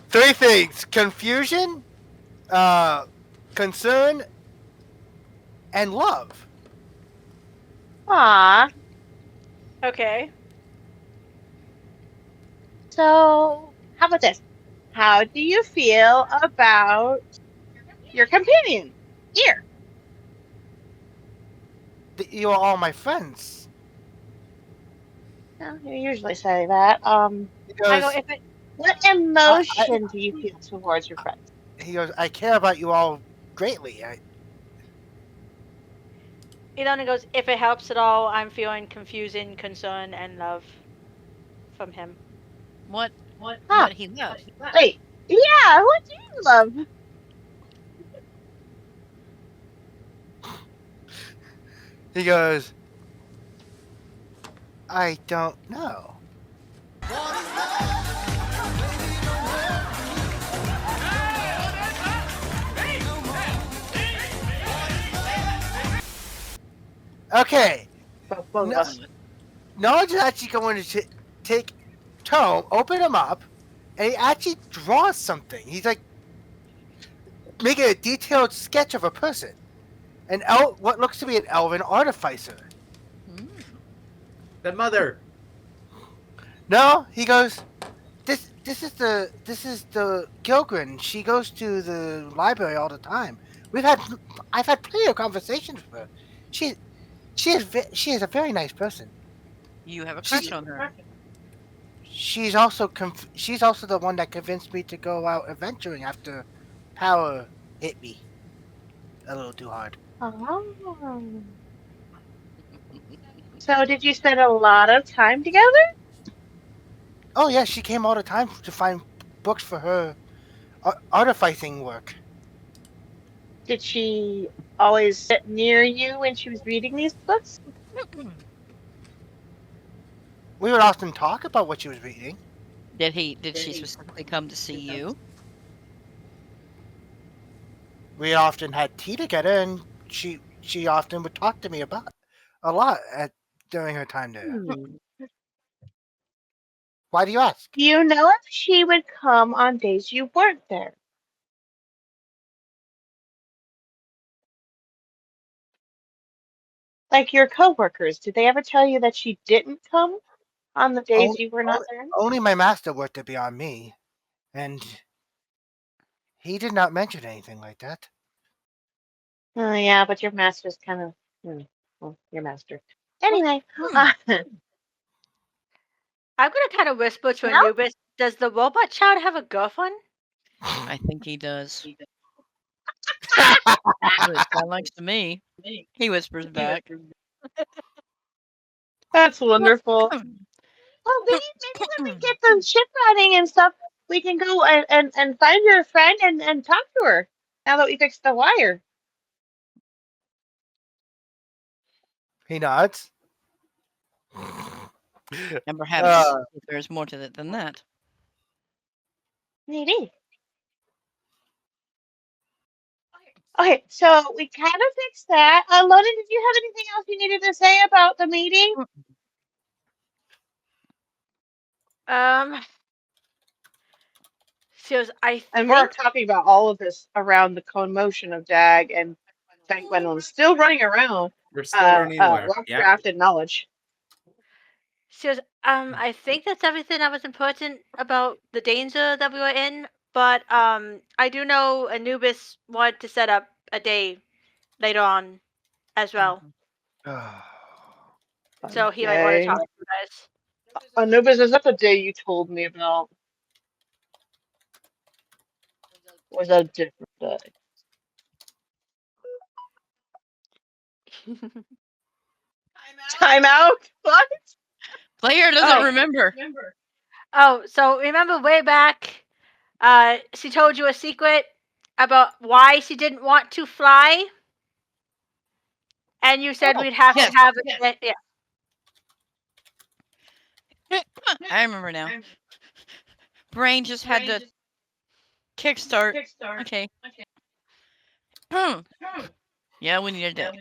3 things: confusion, concern, and love. Aww. okay. So, how about this? How do you feel about your companion here? You are all my friends. Well, you usually say that. Because What emotion do you feel towards your friends? he goes, I care about you all greatly. Ilona goes, if it helps at all, I'm feeling confusion, concern, and love from him. What he loves? Wait, yeah, what do you love? He goes, I don't know. Okay. Knowledge is actually going to take Tome, open him up, and he actually draws something. He's like making a detailed sketch of a person. What looks to be an elven artificer. The mother. No, he goes, This is the Gilgrin. She goes to the library all the time. I've had plenty of conversations with her. She is a very nice person. You have a crush on her. She's also the one that convinced me to go out adventuring after power hit me a little too hard. Oh. So did you spend a lot of time together? Oh yeah, she came all the time to find books for her artificing work. Did she always sit near you when she was reading these books? We would often talk about what she was reading. Did she specifically come to see you? We often had tea together, and she often would talk to me about a lot during her time there. Why do you ask? Do you know if she would come on days you weren't there? Like your coworkers, did they ever tell you that she didn't come on the days you were not there? Only my master worked it beyond me, and he did not mention anything like that. Oh, yeah, but your master's kind of, well, your master. Anyway, I'm gonna kind of whisper to Anubis. Does the robot child have a girlfriend? I think he does. It sounds like to me. He whispers back. That's wonderful. Well, maybe when we get the ship running and stuff, we can go and find your friend and talk to her. Now that we fixed the wire. He nods. And perhaps if there's more to it than that. Maybe. Okay, so we kind of fixed that. Lona, did you have anything else you needed to say about the meeting? And we're talking about all of this around the commotion of Dag and Gwendolyn still running around. We're still running wire. RuffDraft and knowledge. I think that's everything that was important about the danger that we were in. But I do know Anubis wanted to set up a day later on as well. So he might want to talk to you guys. Anubis, is that the day you told me about? Was that a different day? Time out? What? Player doesn't remember. Oh, so remember way back, she told you a secret about why she didn't want to fly? And you said we'd have to have it. Yeah. I remember now. Brain just had to kickstart. Okay. Yeah, we need a day.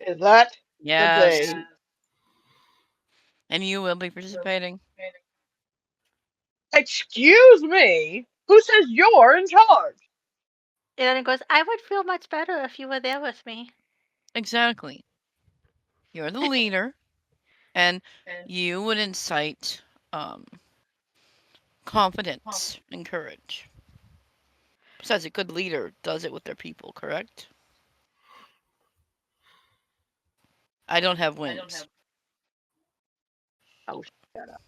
Is that yes. the day? And you will be participating. Excuse me? Who says you're in charge? And then it goes, I would feel much better if you were there with me. Exactly. You're the leader, and you would incite confidence and courage. Besides, a good leader does it with their people, correct? I don't have wings. Oh, shut up.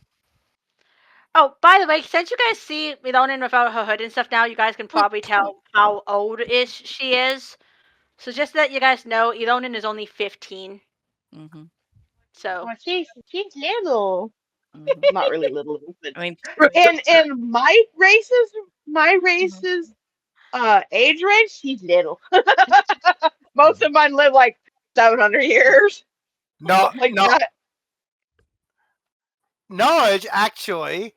Oh, by the way, since you guys see Melonin without her hood and stuff now, you guys can probably tell how old-ish she is. So just that you guys know, Elonin is only 15. Mm-hmm. So well, she's little. Mm-hmm. Not really little, but I mean, in my race's age range, she's little. Most of mine live like 700 years. No, like no. that. Knowledge, actually,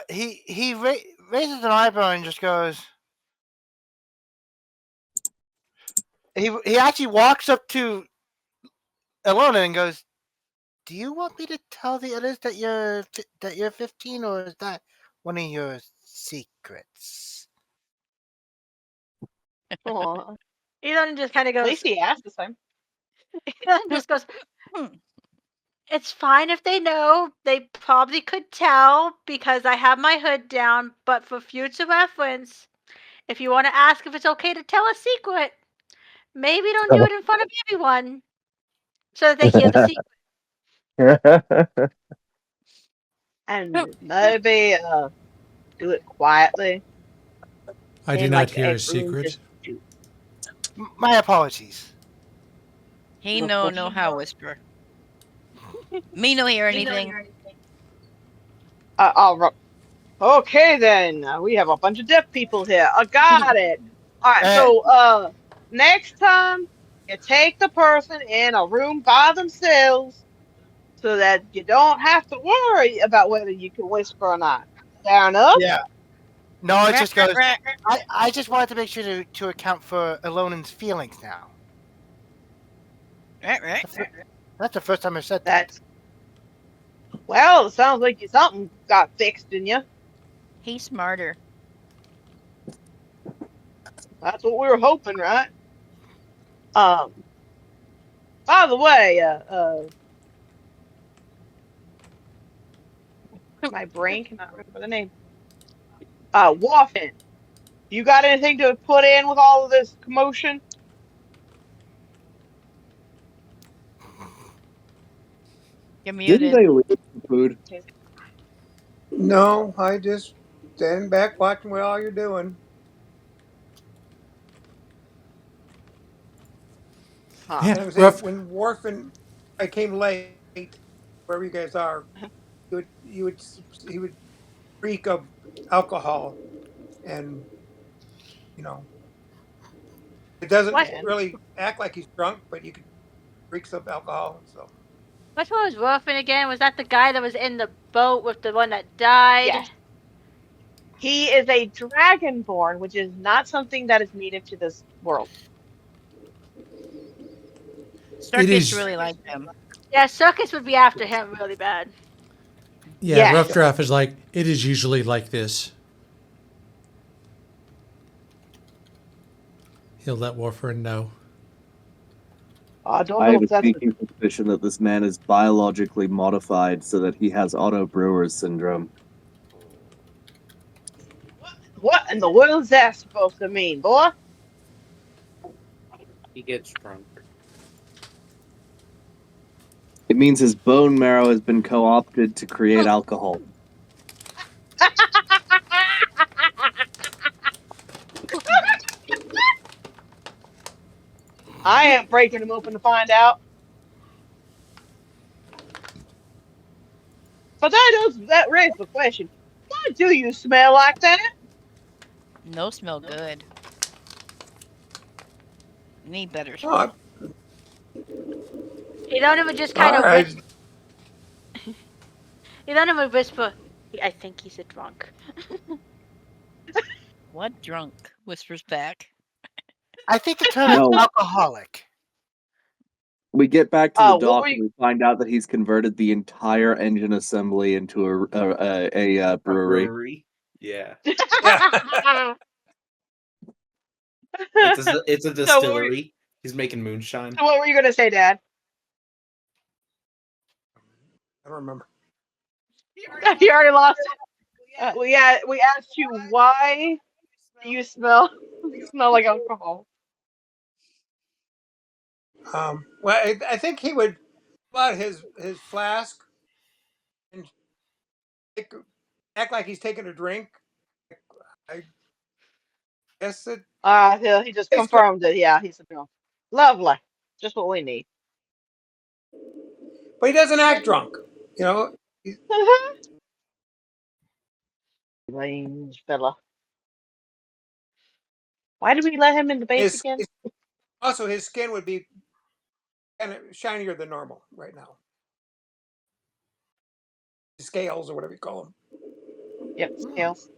he raises an eyebrow and just goes. He actually walks up to Ilona and goes, "Do you want me to tell the others that you're 15, or is that one of your secrets?" Aww. Elon just kind of goes. At least he asked this time. Elon just goes. It's fine if they know. They probably could tell because I have my hood down. But for future reference, if you want to ask if it's okay to tell a secret, maybe don't do it in front of everyone, so that they hear the secret. And maybe do it quietly. I do not hear a secret. My apologies. He no how whisper. Me no hear anything. Okay then, we have a bunch of deaf people here. I got it. All right, so next time you take the person in a room by themselves, so that you don't have to worry about whether you can whisper or not. Fair enough? Yeah. No, it just goes. I just wanted to make sure to account for Ilonan's feelings now. Right. That's the first time I've said that. Well, it sounds like something got fixed in you. He's smarter. That's what we were hoping, right? By the way, my brain cannot remember the name. Warfin. You got anything to put in with all of this commotion? You're Didn't muted. they leave the food? No, I just stand back watching what all you're doing. Huh. Yeah, And I'm saying rough. when Warfin, I came late, wherever you guys are, he would reek of alcohol, and you know it doesn't What? really act like he's drunk, but you could reeks of alcohol. So Which one was Warfin again? Was that the guy that was in the boat with the one that died? Yes. He is a Dragonborn, which is not something that is native to this world. Circus really liked him. Yeah, Circus would be after him really bad. Yeah, Yes. rough draft is like, it is usually like this. He'll let Warfin know. I don't I know have if a that's sneaking suspicion that this man is biologically modified so that he has Otto Brewer's syndrome. what in the world is that supposed to mean, boy? He gets drunk. It means his bone marrow has been co-opted to create alcohol. I ain't breaking him open to find out. But that raises the question: why do you smell like that? No smell good. Need better smell. You don't even just kind of whisper. You don't even whisper. I think he's a drunk. What drunk? Whispers back. I think the term is alcoholic. We get back to the what dock were and you- we find out that he's converted the entire engine assembly into a brewery. Yeah. Yeah. It's a distillery. He's making moonshine. So what were you gonna say, Dad? I don't remember. You already lost it. We asked you why do you smell like alcohol? Well, I think he would pull out his flask and act like he's taking a drink. I guess it. He just confirmed it. Yeah, he's a drunk. Lovely. Just what we need. But he doesn't act drunk, you know. Strange fella. Why did we let him in the base again? Also, his skin would be kind of shinier than normal right now. Scales or whatever you call them. Yep, scales.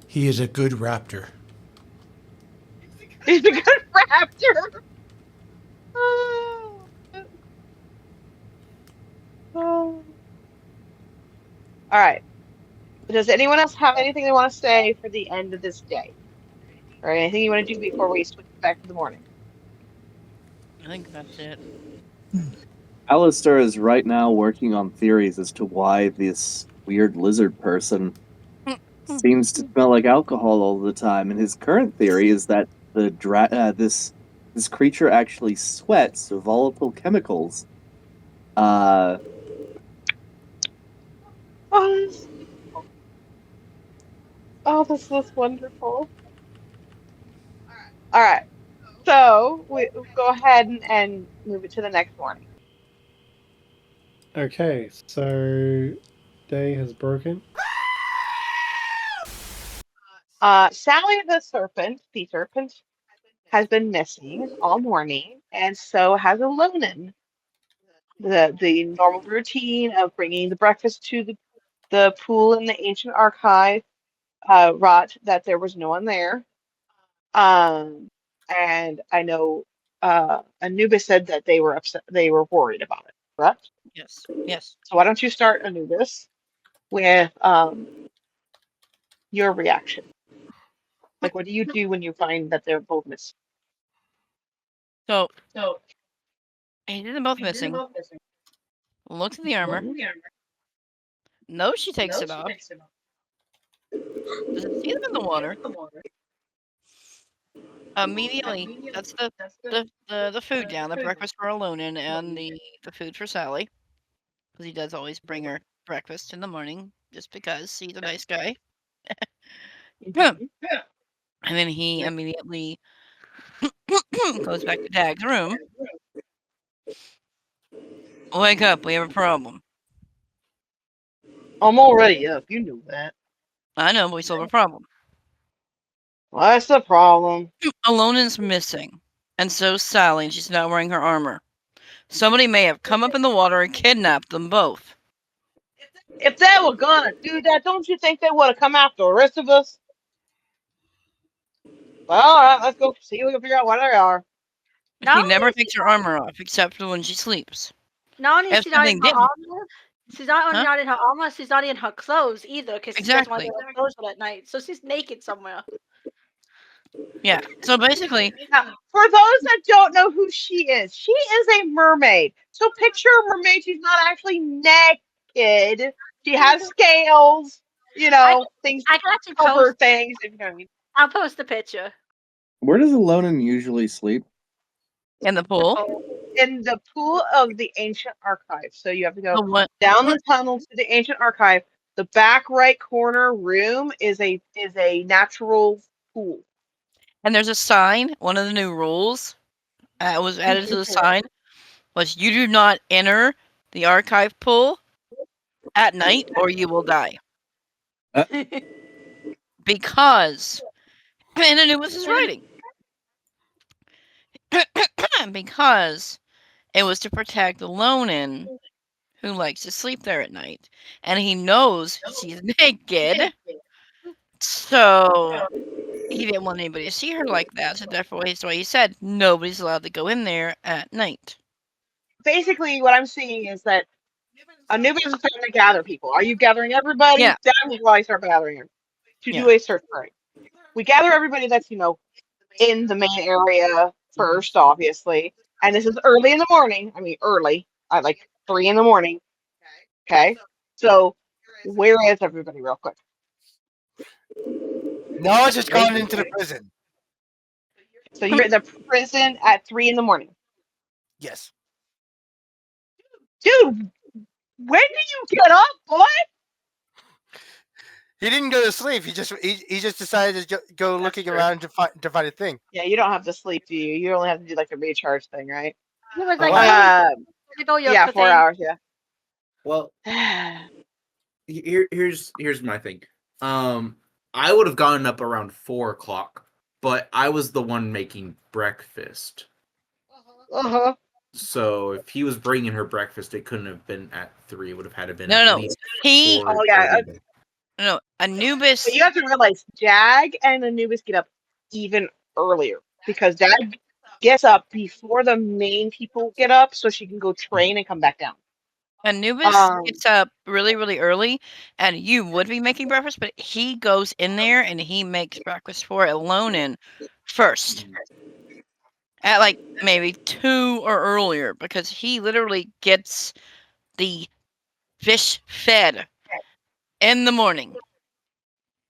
He is a good raptor. He's a good raptor. Oh. All right. Does anyone else have anything they want to say for the end of this day? Or anything you want to do before we switch back to the morning? I think that's it. Alastor is right now working on theories as to why this weird lizard person seems to smell like alcohol all the time, and his current theory is that this creature actually sweats volatile chemicals. Oh, this is wonderful. All right. So we'll go ahead and move it to the next morning. Okay, so day has broken. Sally the serpent, has been missing all morning, and so has Alonin. The normal routine of bringing the breakfast to the pool in the ancient archive wrought that there was no one there. And I know Anubis said that they were upset, they were worried about it, correct? Yes. Yes. So why don't you start, Anubis, with your reaction? Like, what do you do when you find that they're both missing? So He did them both missing. Looks at the armor. Knows she takes it off. Doesn't see them in the water. Immediately, that's the food down, the breakfast for Alonin and the food for Sally. Because he does always bring her breakfast in the morning, just because he's a nice guy. And then he immediately goes back to Dag's room. Wake up, we have a problem. I'm already up, you knew that. I know, but we still have a problem. What's the problem? Alonin's missing, and so's Sally, and she's not wearing her armor. Somebody may have come up in the water and kidnapped them both. If they were gonna do that, don't you think they would have come after the rest of us? Well, alright, let's go see if we can figure out what they are. She never takes her armor off, except for when she sleeps. Not only If she's not in something her didn't- armor, she's not only not in her armor, she's not in her clothes either, because she doesn't want Exactly. to wear clothes at night. So she's naked somewhere. Yeah, so basically... Now, for those that don't know who she is a mermaid. So picture a mermaid, she's not actually naked. She has scales, you know, things I can actually cover post things, if you know what I mean. I'll post the picture. Where does Alonin usually sleep? In the pool? In the pool of the ancient archive. So you have to go The what? down the tunnel to the ancient archive. The back right corner room is a natural pool. And there's a sign, one of the new rules was added to the sign, was you do not enter the archive pool at night or you will die. Because, and Anubis is writing, because it was to protect Alonin, who likes to sleep there at night. And he knows she's naked, so he didn't want anybody to see her like that, so therefore that's why he said nobody's allowed to go in there at night. Basically, what I'm seeing is that Anubis is starting to gather people. Are you gathering everybody? Yeah. That was why I start gathering them. To do a search party. We gather everybody that's, you know, in the main area first, obviously. And this is early in the morning. I mean, early. At like 3 in the morning. Okay? So, where is everybody, real quick? No, it's just gone into the prison. So, you're in the prison at 3 in the morning. Yes. Dude, when do you get up, boy? He didn't go to sleep. He just decided to go looking around to find a thing. Yeah, you don't have to sleep, do you? You only have to do like the recharge thing, right? He was like, yeah, 4 hours, yeah. Well, here's my thing. I would have gotten up around 4 o'clock, but I was the one making breakfast. Uh-huh. So if he was bringing her breakfast, it couldn't have been at 3. It would have had to been No, at no. least He. 4. Oh, yeah. No, Anubis. But you have to realize Jag and Anubis get up even earlier because Jag gets up before the main people get up so she can go train and come back down. Anubis gets up really, really early, and you would be making breakfast, but he goes in there and he makes breakfast for Alonin first. At like maybe 2 or earlier, because he literally gets the fish fed in the morning.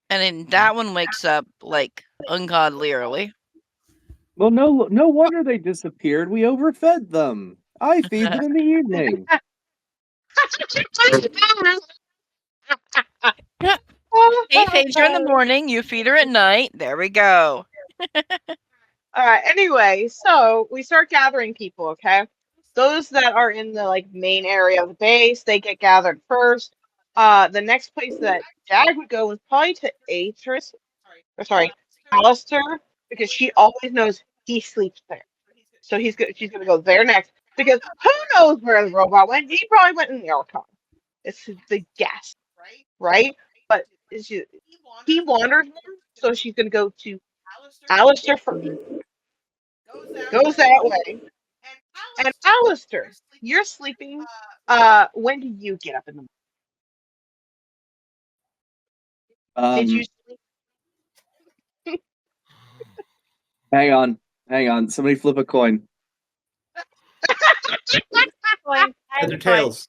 And then that one wakes up like ungodly early. Well, no wonder they disappeared. We overfed them. I feed them in the evening. He feeds her in the morning, you feed her at night. There we go. All right. Anyway, so we start gathering people. Okay, those that are in the like main area of the base, they get gathered first. The next place that Jag would go was probably to Alastor, because she always knows he sleeps there. So she's gonna go there next because who knows where the robot went? He probably went in the archive. It's the guess, right? But he wandered there, so she's gonna go to Alastor first. Goes that way. And Alastor, you're sleeping. When do you get up in the morning? Did you sleep? Hang on. Somebody flip a coin. Heads or tails?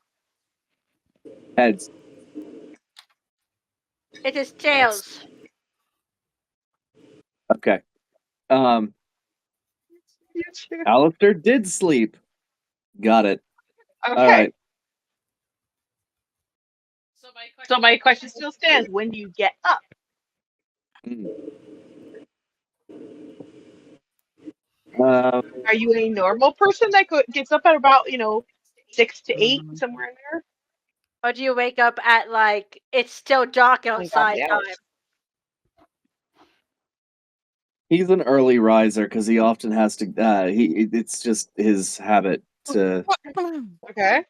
Heads. It is tails. Okay. Alastor did sleep. Got it. Okay. All right. So my question still stands: when do you get up? Are you a normal person that gets up at about 6 to 8 somewhere in there? Or do you wake up at like it's still dark outside time? He's an early riser because he often has to. It's just his habit to Okay.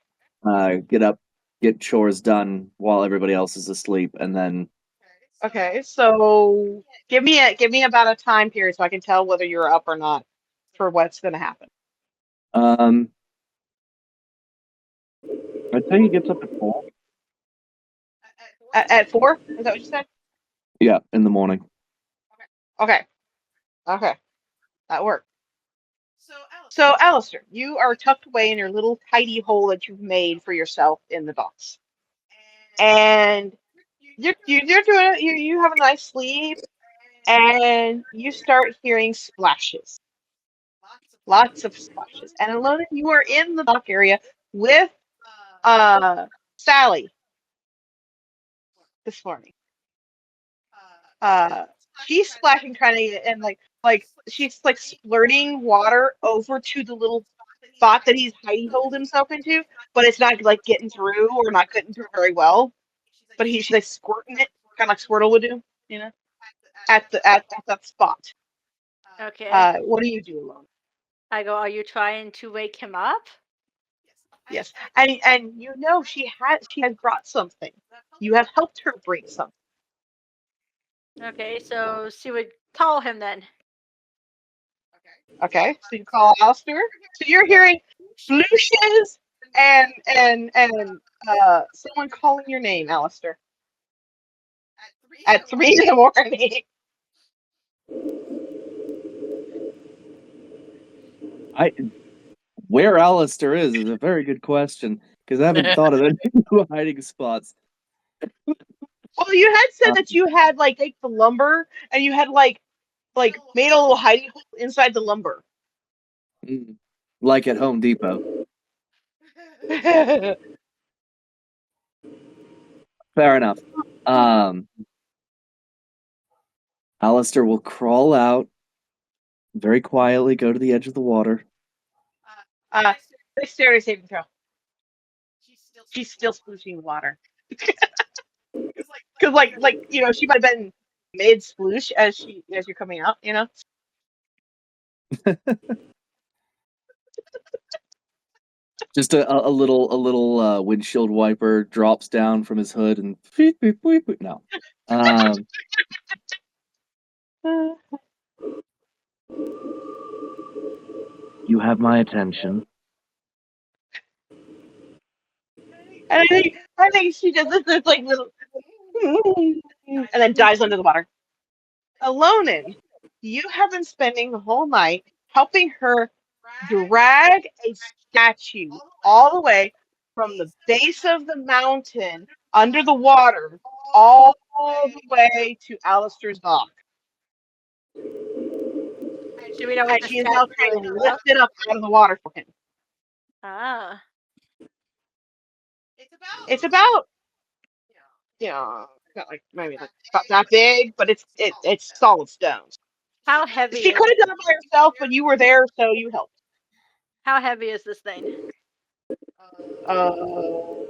get up, get chores done while everybody else is asleep, and then. Okay, so give me about a time period so I can tell whether you're up or not for what's going to happen. I'd say he gets up at 4. At 4? Is that what you said? Yeah, in the morning. Okay. That worked. So, Alastor, you are tucked away in your little tidy hole that you've made for yourself in the docks, and you're doing it. You have a nice sleep, and you start hearing splashes, lots of splashes. And alone, you are in the dock area with Sally this morning. She's splashing, trying to get, and like she's like splurting water over to the little spot that he's hidey holed himself into, but it's not like getting through or not getting through very well. But she's like squirting it, kind of like Squirtle would do, at that spot. Okay. What do you do alone? I go, are you trying to wake him up? Yes, and she has brought something. You have helped her bring something. Okay, so she would call him then. Okay, so you call Alastor. So you're hearing blooshes and someone calling your name, Alastor. At 3 in the morning. Where Alastor is a very good question because I haven't thought of any hiding spots. Well, you had said that you had like take the lumber and you had like made a little hiding hole inside the lumber. Like at Home Depot. Fair enough. Alastor will crawl out very quietly, go to the edge of the water. Dexterity saving throw. She's still splooshing the water. Because she might have been mid sploosh as you're coming out, Just a little windshield wiper drops down from his hood and no. You have my attention. And I think she does this like little and then dives under the water. Alonin, you have been spending the whole night helping her drag a statue all the way from the base of the mountain under the water all the way to Alastor's dock. Do we know what And the she is now statue trying to is lift it up out of the water for him. Ah. It's about not like maybe like about that big, but it's solid stones. How heavy She is could have done it by herself, but you were there, so you helped. How heavy is this thing? However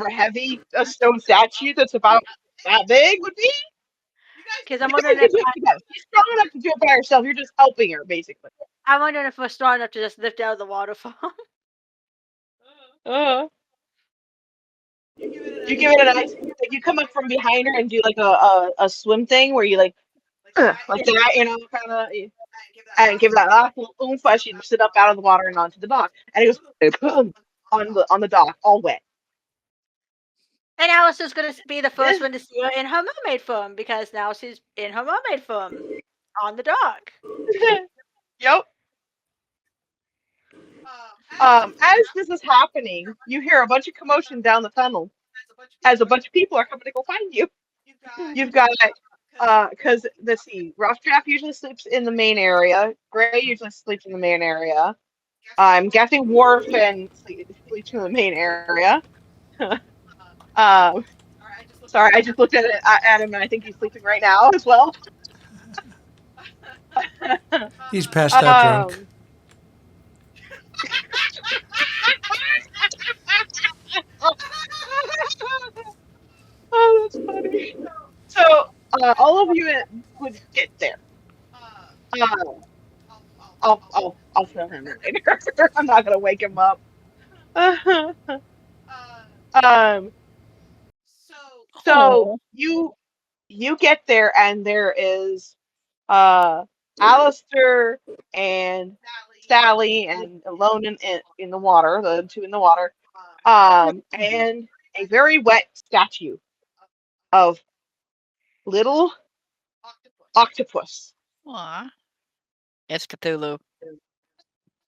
heavy a stone statue that's about that big would be. Because I'm wondering if she's strong enough to do it by herself. You're just helping her, basically. I'm wondering if we're strong enough to just lift out of the waterfall. You give it a nice, like you come up from behind her and do like a swim thing where you like that, kind of, and give that last little oomph as she lifts it up out of the water and onto the dock, and it goes on the dock, all wet. And Alastor's going to be the first one to see her in her mermaid form because now she's in her mermaid form on the dock. Yep. As this is happening, you hear a bunch of commotion down the tunnel as a bunch of people are coming to go find you. You've got, because let's see, RuffDraft usually sleeps in the main area. Gray usually sleeps in the main area. I'm guessing Warfin sleeps in the main area. Sorry, I just looked at him and I think he's sleeping right now as well. He's passed out drunk. Oh, that's funny. So, all of you would get there. I'll fill him in later. I'm not gonna wake him up. So you get there and there is Alastor and Sally and alone in the water, the two in the water, and a very wet statue of little octopus. Aw. It's Cthulhu.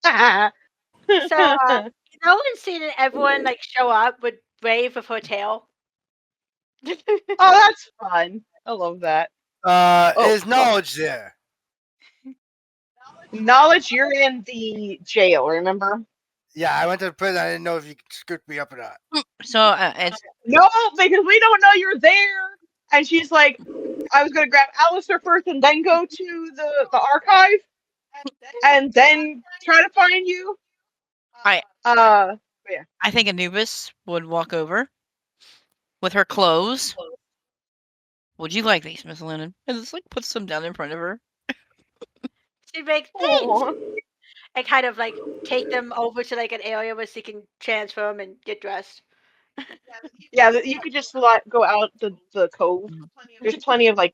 So, no one's seen it. Everyone like show up with Brave with her tail. Oh, that's fun. I love that. Is Knowledge there? Knowledge, you're in the jail, remember? Yeah, I went to the prison. I didn't know if you could scoop me up or not. So it's no, because we don't know you're there. And she's like, I was gonna grab Alastor first and then go to the archive and then try to find you. I yeah. I think Anubis would walk over with her clothes. Would you like these, Miss Lennon? And just like puts them down in front of her. She makes things and kind of like take them over to like an area where she can transfer them and get dressed. Yeah, you could just go out the cove. There's plenty of like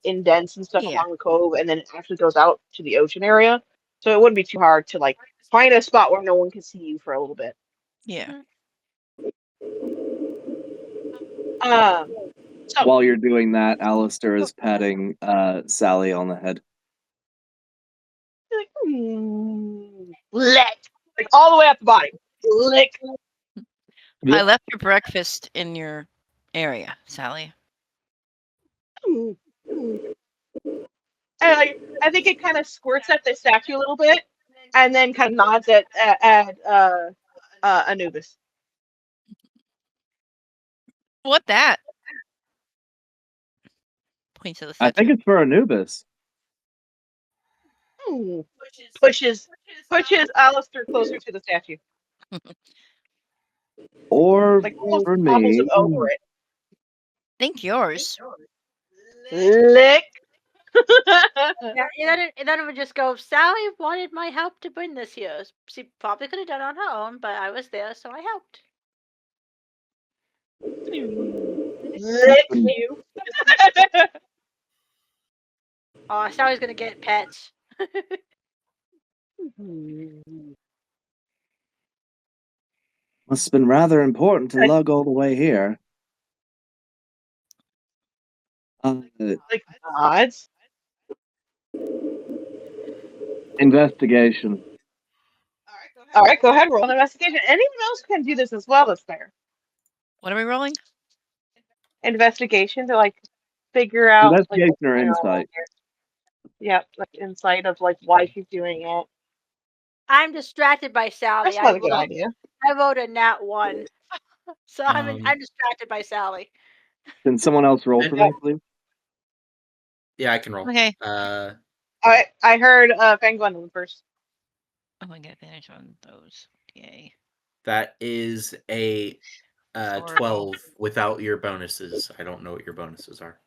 indents and stuff along the cove, and then it actually goes out to the ocean area. So it wouldn't be too hard to like find a spot where no one can see you for a little bit. Yeah. So while you're doing that, Alastor is patting Sally on the head. Like, lick, like all the way up the body, lick. I left your breakfast in your area, Sally. And I think it kind of squirts at the statue a little bit, and then kind of nods at Anubis. What that? Points to the statue. I think it's for Anubis. Pushes Alastor closer to the statue. Or like for hobbles me. him over it. Think yours. Lick. Yeah, and then it would just go, Sally wanted my help to bring this here. She probably could have done it on her own, but I was there, so I helped. Lick you. Oh, Sally's gonna get pets. Must have been rather important to lug all the way here. Like odds. Investigation. All right, go ahead. Roll an investigation. Anyone else can do this as well that's there. What are we rolling? Investigation to like figure out. Investigation or insight. Yeah, like insight of like why she's doing it. I'm distracted by Sally. That's not a good idea. I wrote a nat 1, so I'm distracted by Sally. Can someone else roll for me, please? Yeah, I can roll. Okay. I heard Van Gwendolyn first. Oh, I got advantage on those. Yay. That is a 12 without your bonuses. I don't know what your bonuses are.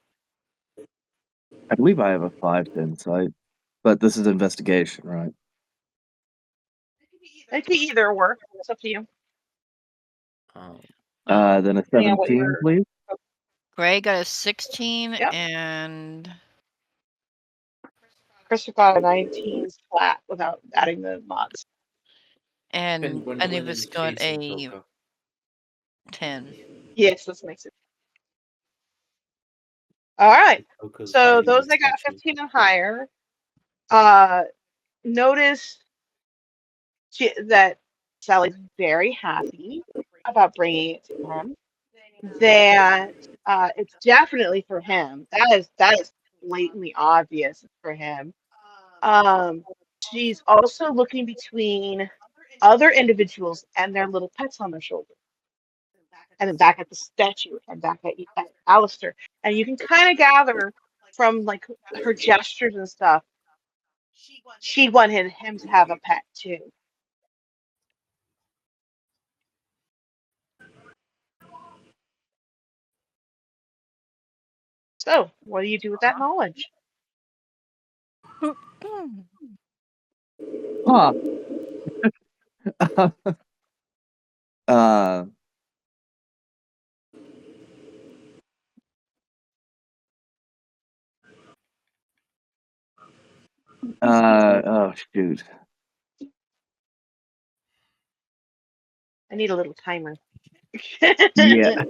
I believe I have a 5 to insight, but this is investigation, right? It could either work. It's up to you. Then a 17, please. Gray got a 16 and Chris got a 19 flat without adding the mods. And Anubis got a 10. Yes, this makes it. All right. So those that got 15 and higher, notice that Sally's very happy about bringing it to him. That it's definitely for him. That is blatantly obvious for him. She's also looking between other individuals and their little pets on their shoulder, and then back at the statue, and back at Alastor, and you can kind of gather from like her gestures and stuff. She wanted him to have a pet too. So, what do you do with that knowledge? Huh. uh. Oh shoot. I need a little timer. Yeah.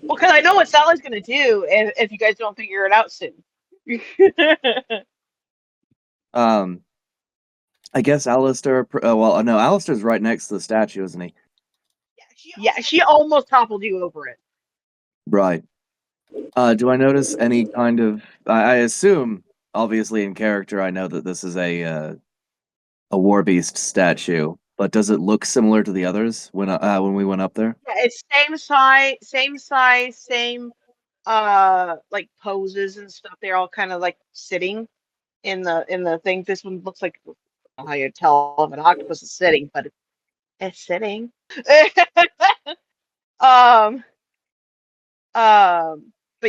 Well, because I know what Sally's going to do if you guys don't figure it out soon. I guess Alastor. Well, no, Alastor's right next to the statue, isn't he? Yeah, she almost toppled you over it. Right. Do I notice any kind of? I assume, obviously, in character, I know that this is a war beast statue. But does it look similar to the others when we went up there? Yeah, it's same size, same like poses and stuff. They're all kind of like sitting in the thing. This one looks like, I don't know how you tell if an octopus is sitting, but it's sitting. But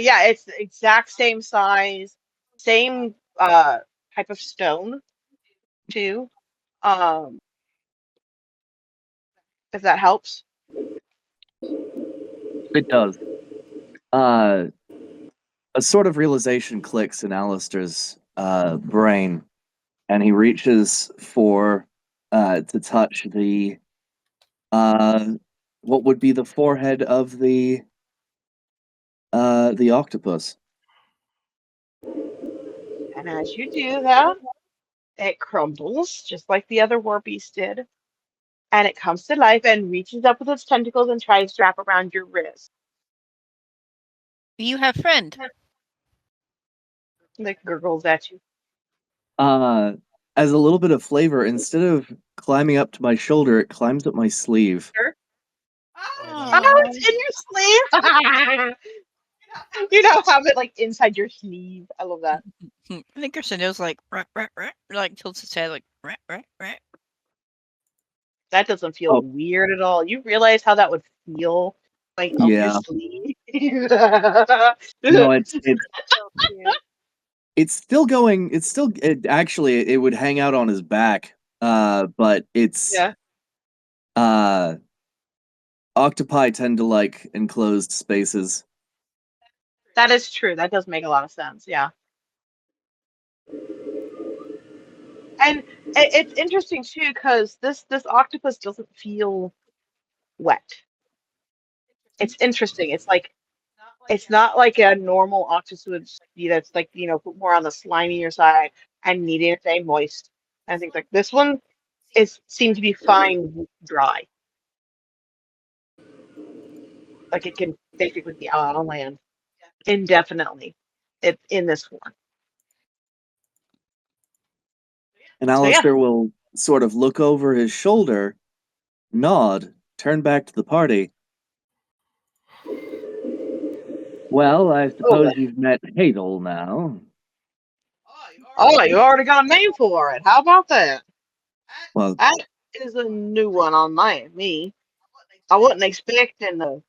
yeah, it's the exact same size, same type of stone too. If that helps. It does. A sort of realization clicks in Alastor's brain, and he reaches for to touch the what would be the forehead of the octopus. And as you do that, it crumbles just like the other war beast did. And it comes to life and reaches up with its tentacles and tries to wrap around your wrist. You have friend. It gurgles at you. As a little bit of flavor, instead of climbing up to my shoulder, it climbs up my sleeve. Sure. Oh, it's in your sleeve. You know, have it like inside your sleeve. I love that. I think Cresendo's like like tilts his head like rat. That doesn't feel weird at all. You realize how that would feel, like up your sleeve? No, it's still going. It's still actually it would hang out on his back. But it's octopi tend to like enclosed spaces. That is true. That does make a lot of sense. Yeah. And it's interesting too, because this octopus doesn't feel wet. It's interesting. It's not like a normal octopus would be that's like, you know, more on the slimier side and needing to stay moist. I think like this one seems to be fine dry. Like it can basically be out on land indefinitely. In this form. And Alastor will sort of look over his shoulder, nod, turn back to the party. Well, I suppose you've met Hadel now. Oh, you already got a name for it. How about that? Well, that is a new one on me. I wasn't expecting the.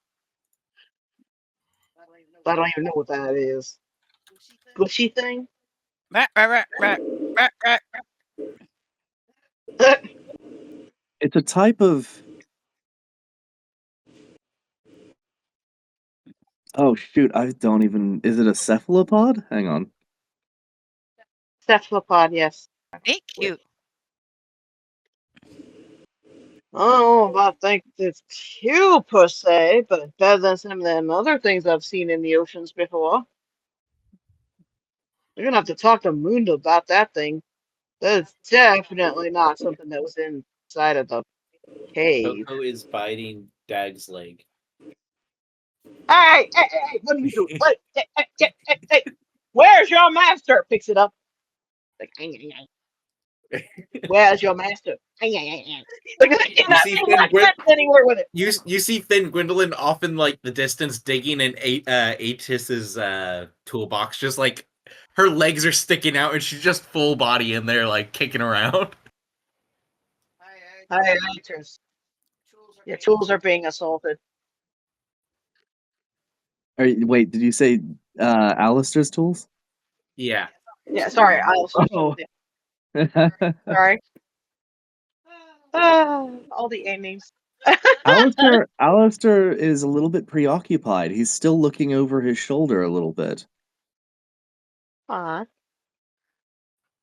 I don't even know what that is. Bushy thing? It's a type of. Oh shoot! I don't even. Is it a cephalopod? Hang on. Cephalopod, yes. Hey, cute. I don't know if I think it's cute per se, but better than some of them other things I've seen in the oceans before. You're gonna have to talk to Mundo about that thing. That's definitely not something that was inside of the cave. Coco is biting Dag's leg. Hey, what are you doing? What? Hey, where's your master? Picks it up. Like, where's your master? Like, You see Finn anywhere with it. You see Finn Gwendolyn off in like the distance digging in Atis's toolbox, just like her legs are sticking out and she's just full body in there, like kicking around. Hi, actors. Your tools are being assaulted. Wait, did you say Alastor's tools? Yeah. Yeah, sorry, Oh. Sorry. All the A names. Alastor is a little bit preoccupied. He's still looking over his shoulder a little bit.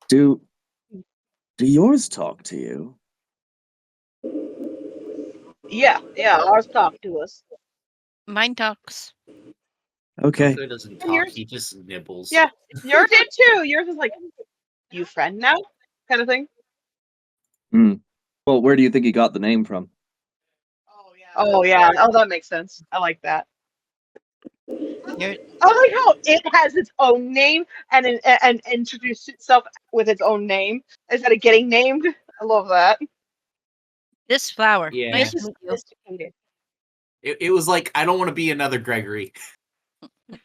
Do yours talk to you? Yeah, ours talk to us. Mine talks. Okay. Coco doesn't talk, he just nibbles. Yeah, yours did too. Yours is like, you friend now? Kind of thing. Well, where do you think he got the name from? Oh, yeah. Oh, that makes sense. I like that. You're... I like how it has its own name and introduced itself with its own name instead of getting named. I love that. This flower. Yeah. Nice to meet you. Sophisticated. It was like, I don't want to be another Gregory. Yeah,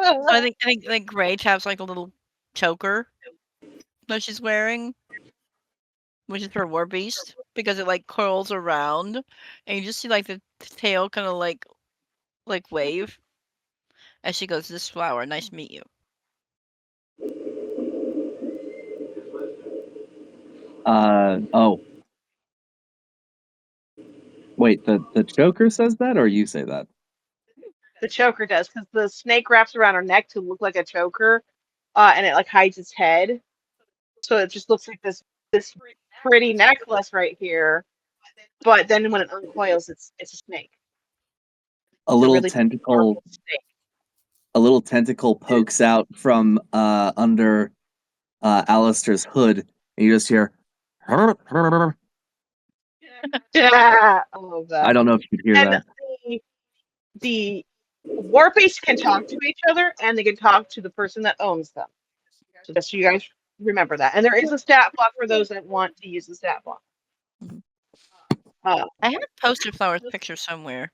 so I think Rage has like a little choker that she's wearing, which is her war beast, because it like curls around, and you just see like the tail kind of like wave as she goes, "This flower, nice to meet you." Oh. Wait, the choker says that, or you say that? The choker does, because the snake wraps around her neck to look like a choker, and it like hides its head, so it just looks like this pretty necklace right here. But then when it uncoils, it's a snake. A little tentacle. A little tentacle pokes out from under Alastor's hood, and you just hear. Yeah, I love that. I don't know if you could hear that. The war beasts can talk to each other, and they can talk to the person that owns them. So just so you guys remember that. And there is a stat block for those that want to use the stat block. I have a poster Flower's picture somewhere.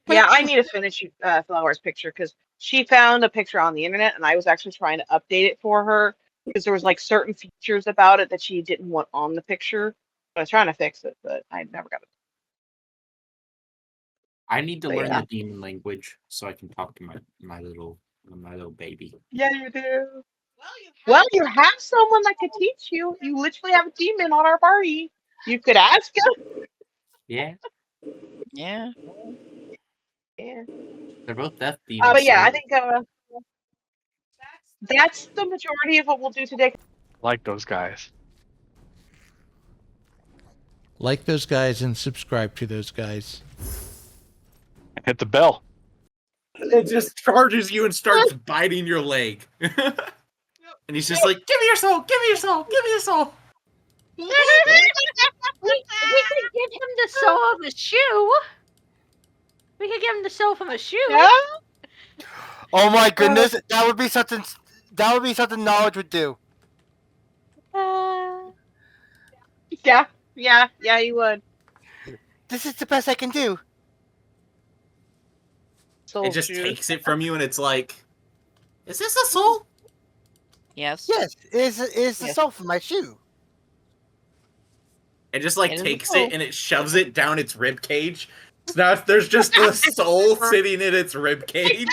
Yeah, I need to finish Flower's picture because she found a picture on the internet, and I was actually trying to update it for her because there was like certain features about it that she didn't want on the picture. So I was trying to fix it, but I never got it. I need to But learn yeah. the demon language so I can talk to my little baby. Yeah, you do. Well, you have someone that could teach you. You literally have a demon on our party. You could ask him. Yeah. Yeah. Yeah. They're both death demons. But yeah, so- I think that's the majority of what we'll do today. Like those guys. Like those guys and subscribe to those guys. Hit the bell. It just charges you and starts biting your leg. And he's just like, give me your soul, give me your soul, give me your soul. We could give him the soul of the shoe. We could give him the soul from a shoe. Yeah? Oh my goodness, that would be something. That would be something knowledge would do. Yeah, you would. This is the best I can do. It just takes it from you and it's like, is this a soul? Yes. Yes, it's the soul from my shoe. It just like It is a takes soul. it and it shoves it down its rib cage. So now there's just a soul sitting in its rib cage.